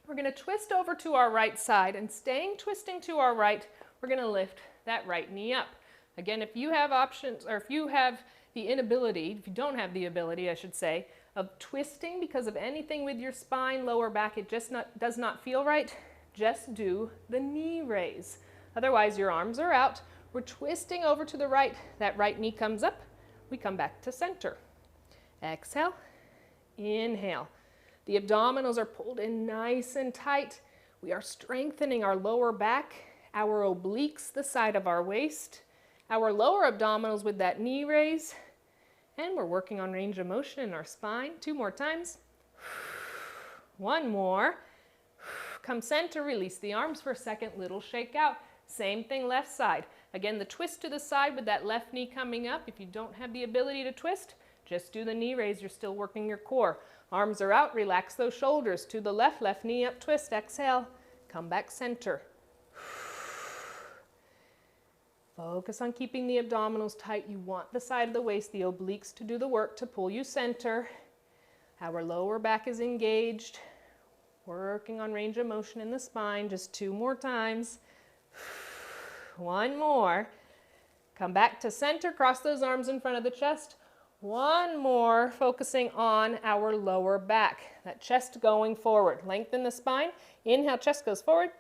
We're going to twist over to our right side, and twisting to our right, we're going to lift that right knee up. Again, if you have options, or if you have the inability, if you don't have the ability, I should say, of twisting because of anything with your spine, lower back, it just does not feel right, just do the knee raise. Otherwise, your arms are out. We're twisting over to the right. That right knee comes up. We come back to center. Exhale, inhale. The abdominals are pulled in nice and tight. We are strengthening our lower back, our obliques, the side of our waist, our lower abdominals with that knee raise. And we're working on range of motion in our spine. 2 more times. 1 more. Come center, release the arms for a second, little shake out. Same thing left side. Again, the twist to the side with that left knee coming up. If you don't have the ability to twist, just do the knee raise. You're still working your core. Arms are out, relax those shoulders. To the left, left knee up, twist, exhale. Come back center. Focus on keeping the abdominals tight. You want the side of the waist, the obliques, to do the work to pull you center. Our lower back is engaged. Working on range of motion in the spine. Just 2 more times. 1 more. Come back to center. Cross those arms in front of the chest. 1 more. Focusing on our lower back. That chest going forward. Lengthen the spine. Inhale, chest goes forward.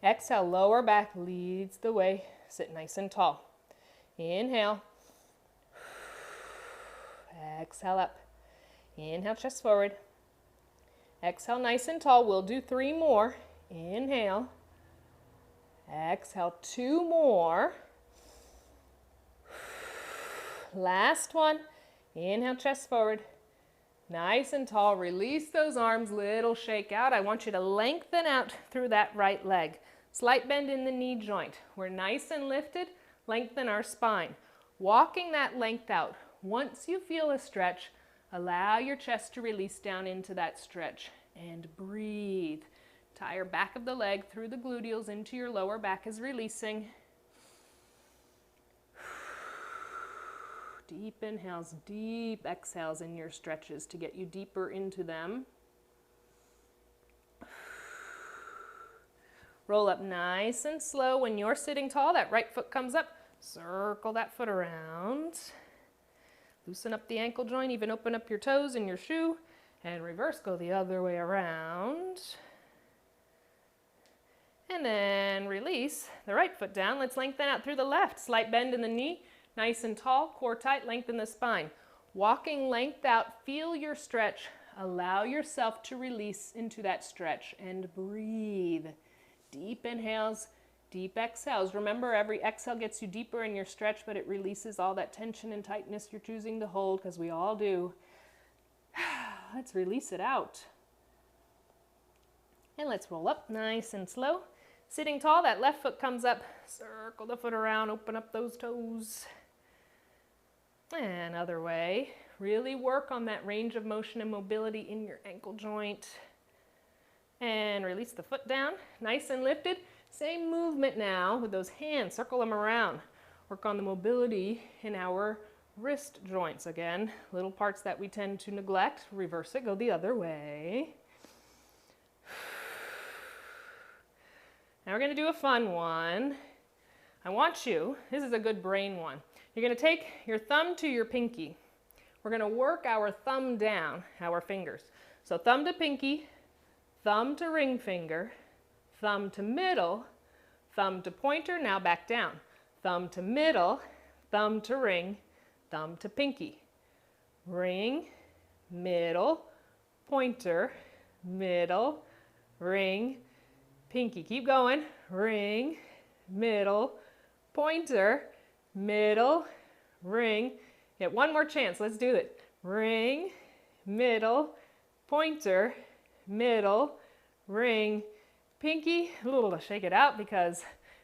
Exhale, lower back leads the way. Sit nice and tall. Inhale. Exhale up. Inhale, chest forward. Exhale, nice and tall. We'll do 3 more. Inhale. Exhale, 2 more. Last one. Inhale, chest forward. Nice and tall. Release those arms. Little shake out. I want you to lengthen out through that right leg. Slight bend in the knee joint. We're nice and lifted. Lengthen our spine. Walking that length out. Once you feel a stretch, allow your chest to release down into that stretch. And breathe. Tie your back of the leg through the gluteals into your lower back as releasing. Deep inhales, deep exhales in your stretches to get you deeper into them. Roll up nice and slow. When you're sitting tall, that right foot comes up. Circle that foot around. Loosen up the ankle joint, even open up your toes in your shoe. And reverse, go the other way around. And then release the right foot down. Let's lengthen out through the left. Slight bend in the knee. Nice and tall, core tight, lengthen the spine. Walking length out, feel your stretch. Allow yourself to release into that stretch and breathe. Deep inhales, deep exhales. Remember, every exhale gets you deeper in your stretch, but it releases all that tension and tightness you're choosing to hold, because we all do. Let's release it out. And let's roll up nice and slow. Sitting tall, that left foot comes up. Circle the foot around, open up those toes. And other way. Really work on that range of motion and mobility in your ankle joint. And release the foot down, nice and lifted. Same movement now with those hands, circle them around. Work on the mobility in our wrist joints. Again, little parts that we tend to neglect. Reverse it, go the other way. Now we're going to do a fun one. I want you, this is a good brain one. You're going to take your thumb to your pinky. We're going to work our thumb down, our fingers. So thumb to pinky, thumb to ring finger, thumb to middle, thumb to pointer, now back down. Thumb to middle, thumb to ring, thumb to pinky. Ring, middle, pointer, middle, ring, pinky. Keep going. Ring, middle, pointer, middle, ring. Get one more chance. Let's do it. Ring, middle, pointer, middle, ring, pinky. A little to shake it out because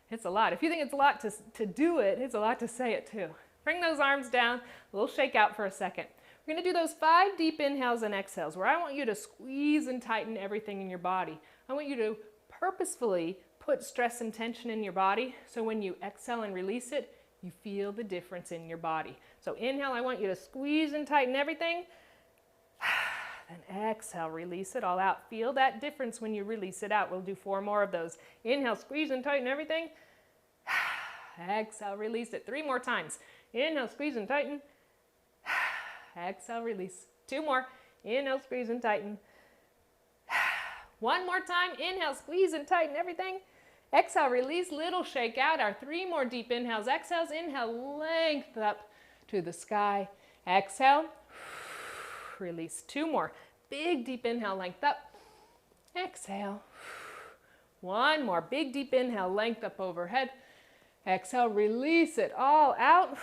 it's a lot. If you think it's a lot to do it, it's a lot to say it too. Bring those arms down, a little shake out for a second. We're going to do those 5 deep inhales and exhales where I want you to squeeze and tighten everything in your body. I want you to purposefully put stress and tension in your body so when you exhale and release it, you feel the difference in your body. So inhale, I want you to squeeze and tighten everything. Then exhale, release it all out. Feel that difference when you release it out. We'll do 4 more of those. Inhale, squeeze and tighten everything. Exhale, release it. 3 more times. Inhale, squeeze and tighten. Exhale, release. 2 more. Inhale, squeeze and tighten. One more time. Inhale, squeeze and tighten everything. Exhale, release, little shake out. Our 3 more deep inhales. Exhales, inhale, length up to the sky. Exhale, release. 2 more. Big deep inhale, length up. Exhale. 1 more. Big deep inhale, length up overhead. Exhale, release it all out.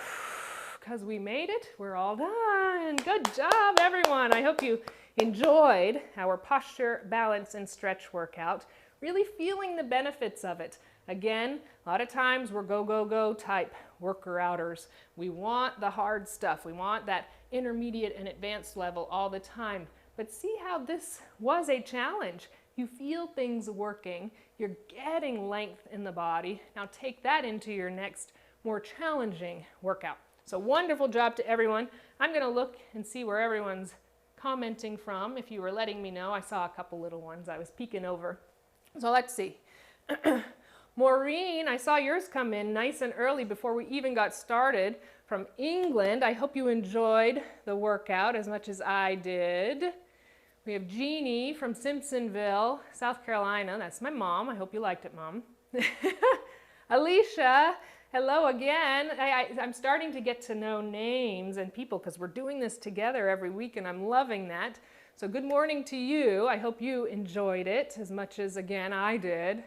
Because we made it, we're all done. Good job, everyone. I hope you enjoyed our posture, balance, and stretch workout. Really feeling the benefits of it. Again, a lot of times we're go, go, go type worker-outers. We want the hard stuff. We want that intermediate and advanced level all the time. But see how this was a challenge. You feel things working. You're getting length in the body. Now take that into your next more challenging workout. So wonderful job to everyone. I'm going to look and see where everyone's commenting from. If you were letting me know, I saw a couple little ones. I was peeking over. So let's see. Maureen, I saw yours come in nice and early before we even got started from England. I hope you enjoyed the workout as much as I did. We have Jeannie from Simpsonville, South Carolina. That's my mom. I hope you liked it, Mom. Alicia, hello again. I'm starting to get to know names and people because we're doing this together every week and I'm loving that. So good morning to you. I hope you enjoyed it as much as, again, I did.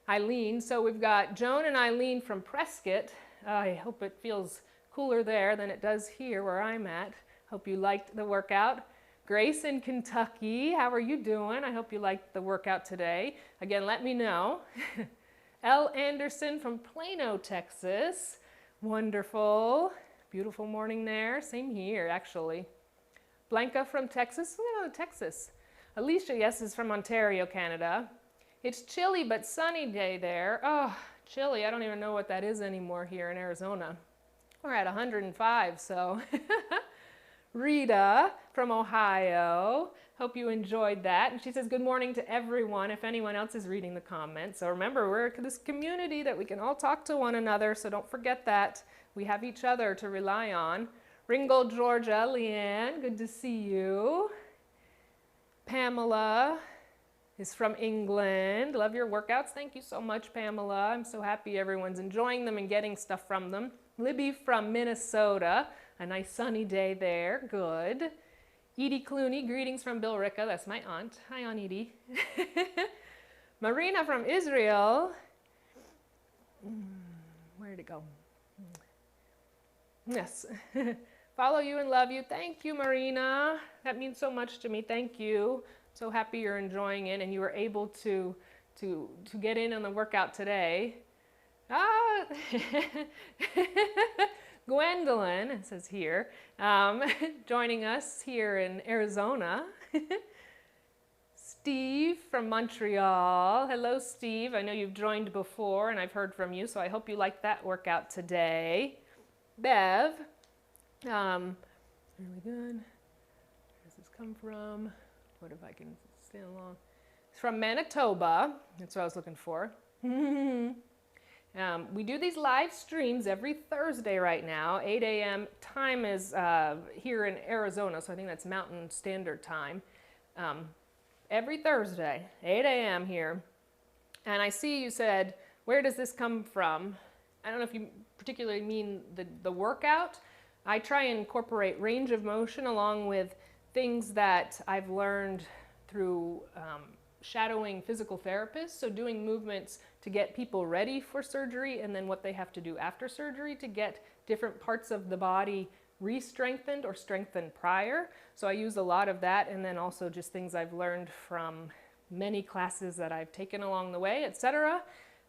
Eileen, so we've got Joan and Eileen from Prescott. I hope it feels cooler there than it does here where I'm at. Hope you liked the workout. Grace in Kentucky, how are you doing? I hope you liked the workout today. Again, let me know. L. Anderson from Plano, Texas. Wonderful. Beautiful morning there. Same here, actually. Blanca from Texas. Look at Texas. Alicia, yes, is from Ontario, Canada. It's chilly but sunny day there. Oh, chilly. I don't even know what that is anymore here in Arizona. We're at 105, so. Rita from Ohio. Hope you enjoyed that. And she says, good morning to everyone, if anyone else is reading the comments. So remember, we're this community that we can all talk to one another, so don't forget that. We have each other to rely on. Ringgold, Georgia. Leanne, good to see you. Pamela is from England. Love your workouts. Thank you so much, Pamela. I'm so happy everyone's enjoying them and getting stuff from them. Libby from Minnesota. A nice sunny day there. Good. Edie Clooney, greetings from Billerica. That's my aunt. Hi, Aunt Edie. Marina from Israel. Where did it go? Yes. Follow you and love you. Thank you, Marina. That means so much to me. Thank you. So happy you're enjoying it and you were able to get in on the workout today. Ah! Gwendolyn, it says here, joining us here in Arizona. Steve from Montreal. Hello, Steve. I know you've joined before and I've heard from you, so I hope you liked that workout today. Bev, really good. Where does this come from? What if I can stay along? It's from Manitoba. That's what I was looking for. We do these live streams every Thursday right now. 8 a.m. time is here in Arizona, so I think that's Mountain Standard Time. Every Thursday, 8 a.m. here. And I see you said, where does this come from? I don't know if you particularly mean the workout. I try and incorporate range of motion along with things that I've learned through shadowing physical therapists, so doing movements to get people ready for surgery and then what they have to do after surgery to get different parts of the body re-strengthened or strengthened prior. So I use a lot of that, and then also just things I've learned from many classes that I've taken along the way, etc.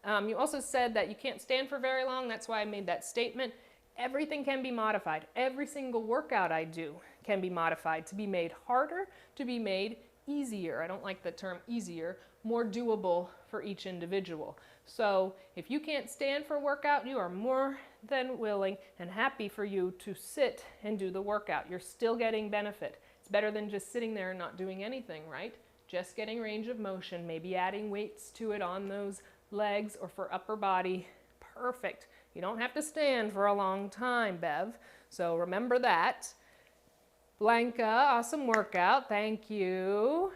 You also said that you can't stand for very long. That's why I made that statement. Everything can be modified. Every single workout I do can be modified to be made harder, to be made easier. I don't like the term easier, more doable for each individual. So if you can't stand for a workout, you are more than willing and happy for you to sit and do the workout. You're still getting benefit. It's better than just sitting there and not doing anything, right? Just getting range of motion, maybe adding weights to it on those legs or for upper body. Perfect. You don't have to stand for a long time, Bev. So remember that. Blanca, awesome workout. Thank you.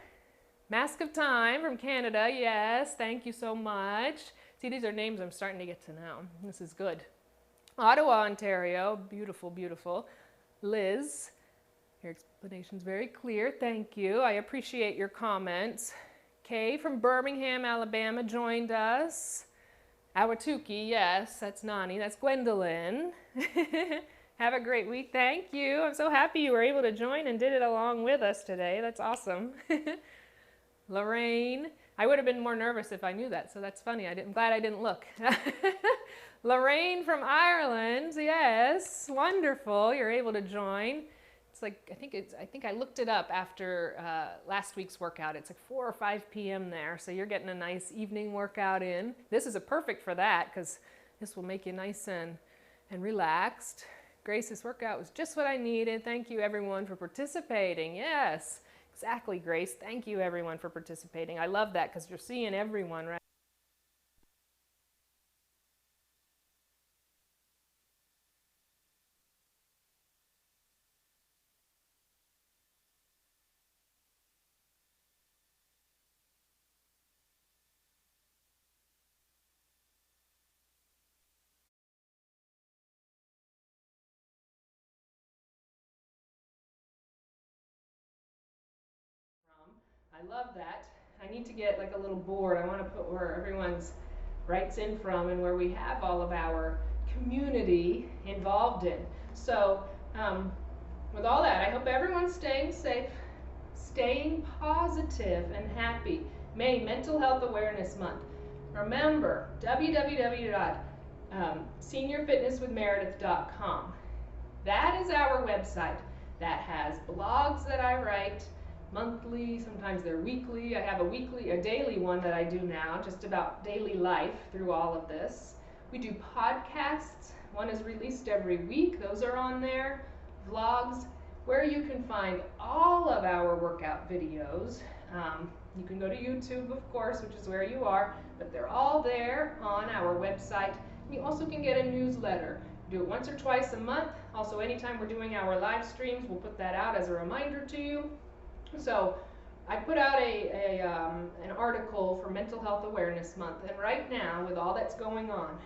Mask of Time from Canada. Yes, thank you so much. See, these are names I'm starting to get to know. This is good. Ottawa, Ontario. Beautiful, beautiful. Liz, your explanation's very clear. Thank you. I appreciate your comments. Kay from Birmingham, Alabama joined us. Awatuki, yes, that's Nani. That's Gwendolyn. Have a great week. Thank you. I'm so happy you were able to join and did it along with us today. That's awesome. Lorraine. I would have been more nervous if I knew that, so that's funny. I'm glad I didn't look. Lorraine from Ireland. Yes, wonderful. You're able to join. It's like, I think I looked it up after last week's workout. It's like 4 or 5 p.m. there, so you're getting a nice evening workout in. This is a perfect for that because this will make you nice and relaxed. Grace, this workout was just what I needed. Thank you everyone for participating. Yes, exactly, Grace. Thank you everyone for participating. I love that because you're seeing everyone, right? I love that. I need to get like a little board. I want to put where everyone's writes in from and where we have all of our community involved in. So with all that, I hope everyone's staying safe, staying positive and happy. May Mental Health Awareness Month. Remember, www.seniorfitnesswithmeredith.com. That is our website that has blogs that I write monthly, sometimes they're weekly. I have a daily one that I do now, just about daily life through all of this. We do podcasts. One is released every week. Those are on there. Vlogs, where you can find all of our workout videos. You can go to YouTube, of course, which is where you are, but they're all there on our website. You also can get a newsletter. Do it once or twice a month. Also, anytime we're doing our live streams, we'll put that out as a reminder to you. So I put out an article for Mental Health Awareness Month, and right now, with all that's going on,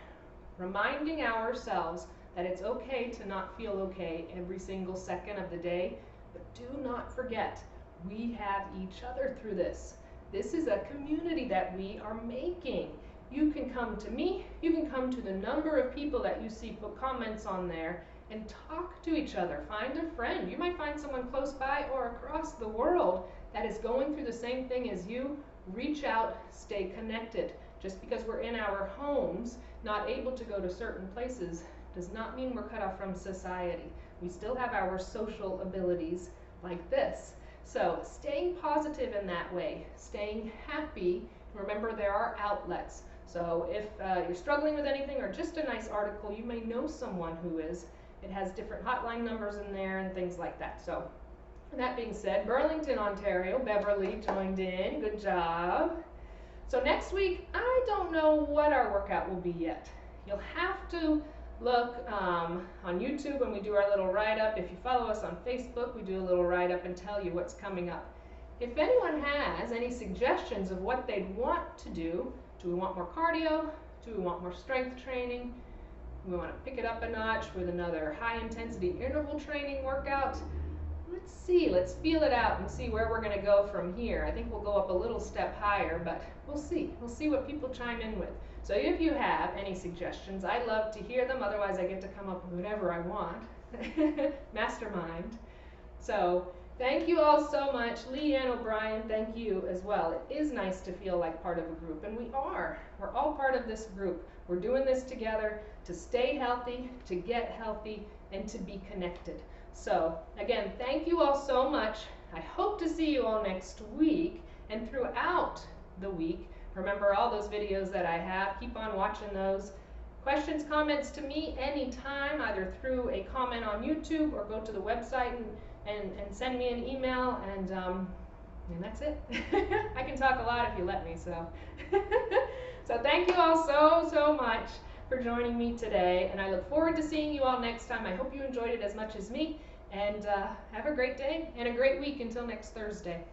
reminding ourselves that it's okay to not feel okay every single second of the day, but do not forget, we have each other through this. This is a community that we are making. You can come to me, you can come to the number of people that you see put comments on there and talk to each other. Find a friend. You might find someone close by or across the world that is going through the same thing as you. Reach out, stay connected. Just because we're in our homes, not able to go to certain places, does not mean we're cut off from society. We still have our social abilities like this. So staying positive in that way, staying happy. Remember, there are outlets. So if you're struggling with anything or just a nice article, you may know someone who is. It has different hotline numbers in there and things like that. So that being said, Burlington, Ontario, Beverly joined in. Good job. So next week, I don't know what our workout will be yet. You'll have to look on YouTube when we do our little write-up. If you follow us on Facebook, we do a little write-up and tell you what's coming up. If anyone has any suggestions of what they'd want to do we want more cardio? Do we want more strength training? We want to pick it up a notch with another high-intensity interval training workout? Let's see, let's feel it out and see where we're going to go from here. I think we'll go up a little step higher, but we'll see. We'll see what people chime in with. So if you have any suggestions, I'd love to hear them. Otherwise, I get to come up with whatever I want. Mastermind. So thank you all so much. Leanne O'Brien, thank you as well. It is nice to feel like part of a group, and we are. We're all part of this group. We're doing this together to stay healthy, to get healthy, and to be connected. So again, thank you all so much. I hope to see you all next week, and throughout the week, remember all those videos that I have, keep on watching those. Questions, comments to me anytime, either through a comment on YouTube or go to the website and send me an email, and that's it. I can talk a lot if you let me, so. So thank you all so much for joining me today, and I look forward to seeing you all next time. I hope you enjoyed it as much as me, And have a great day and a great week until next Thursday.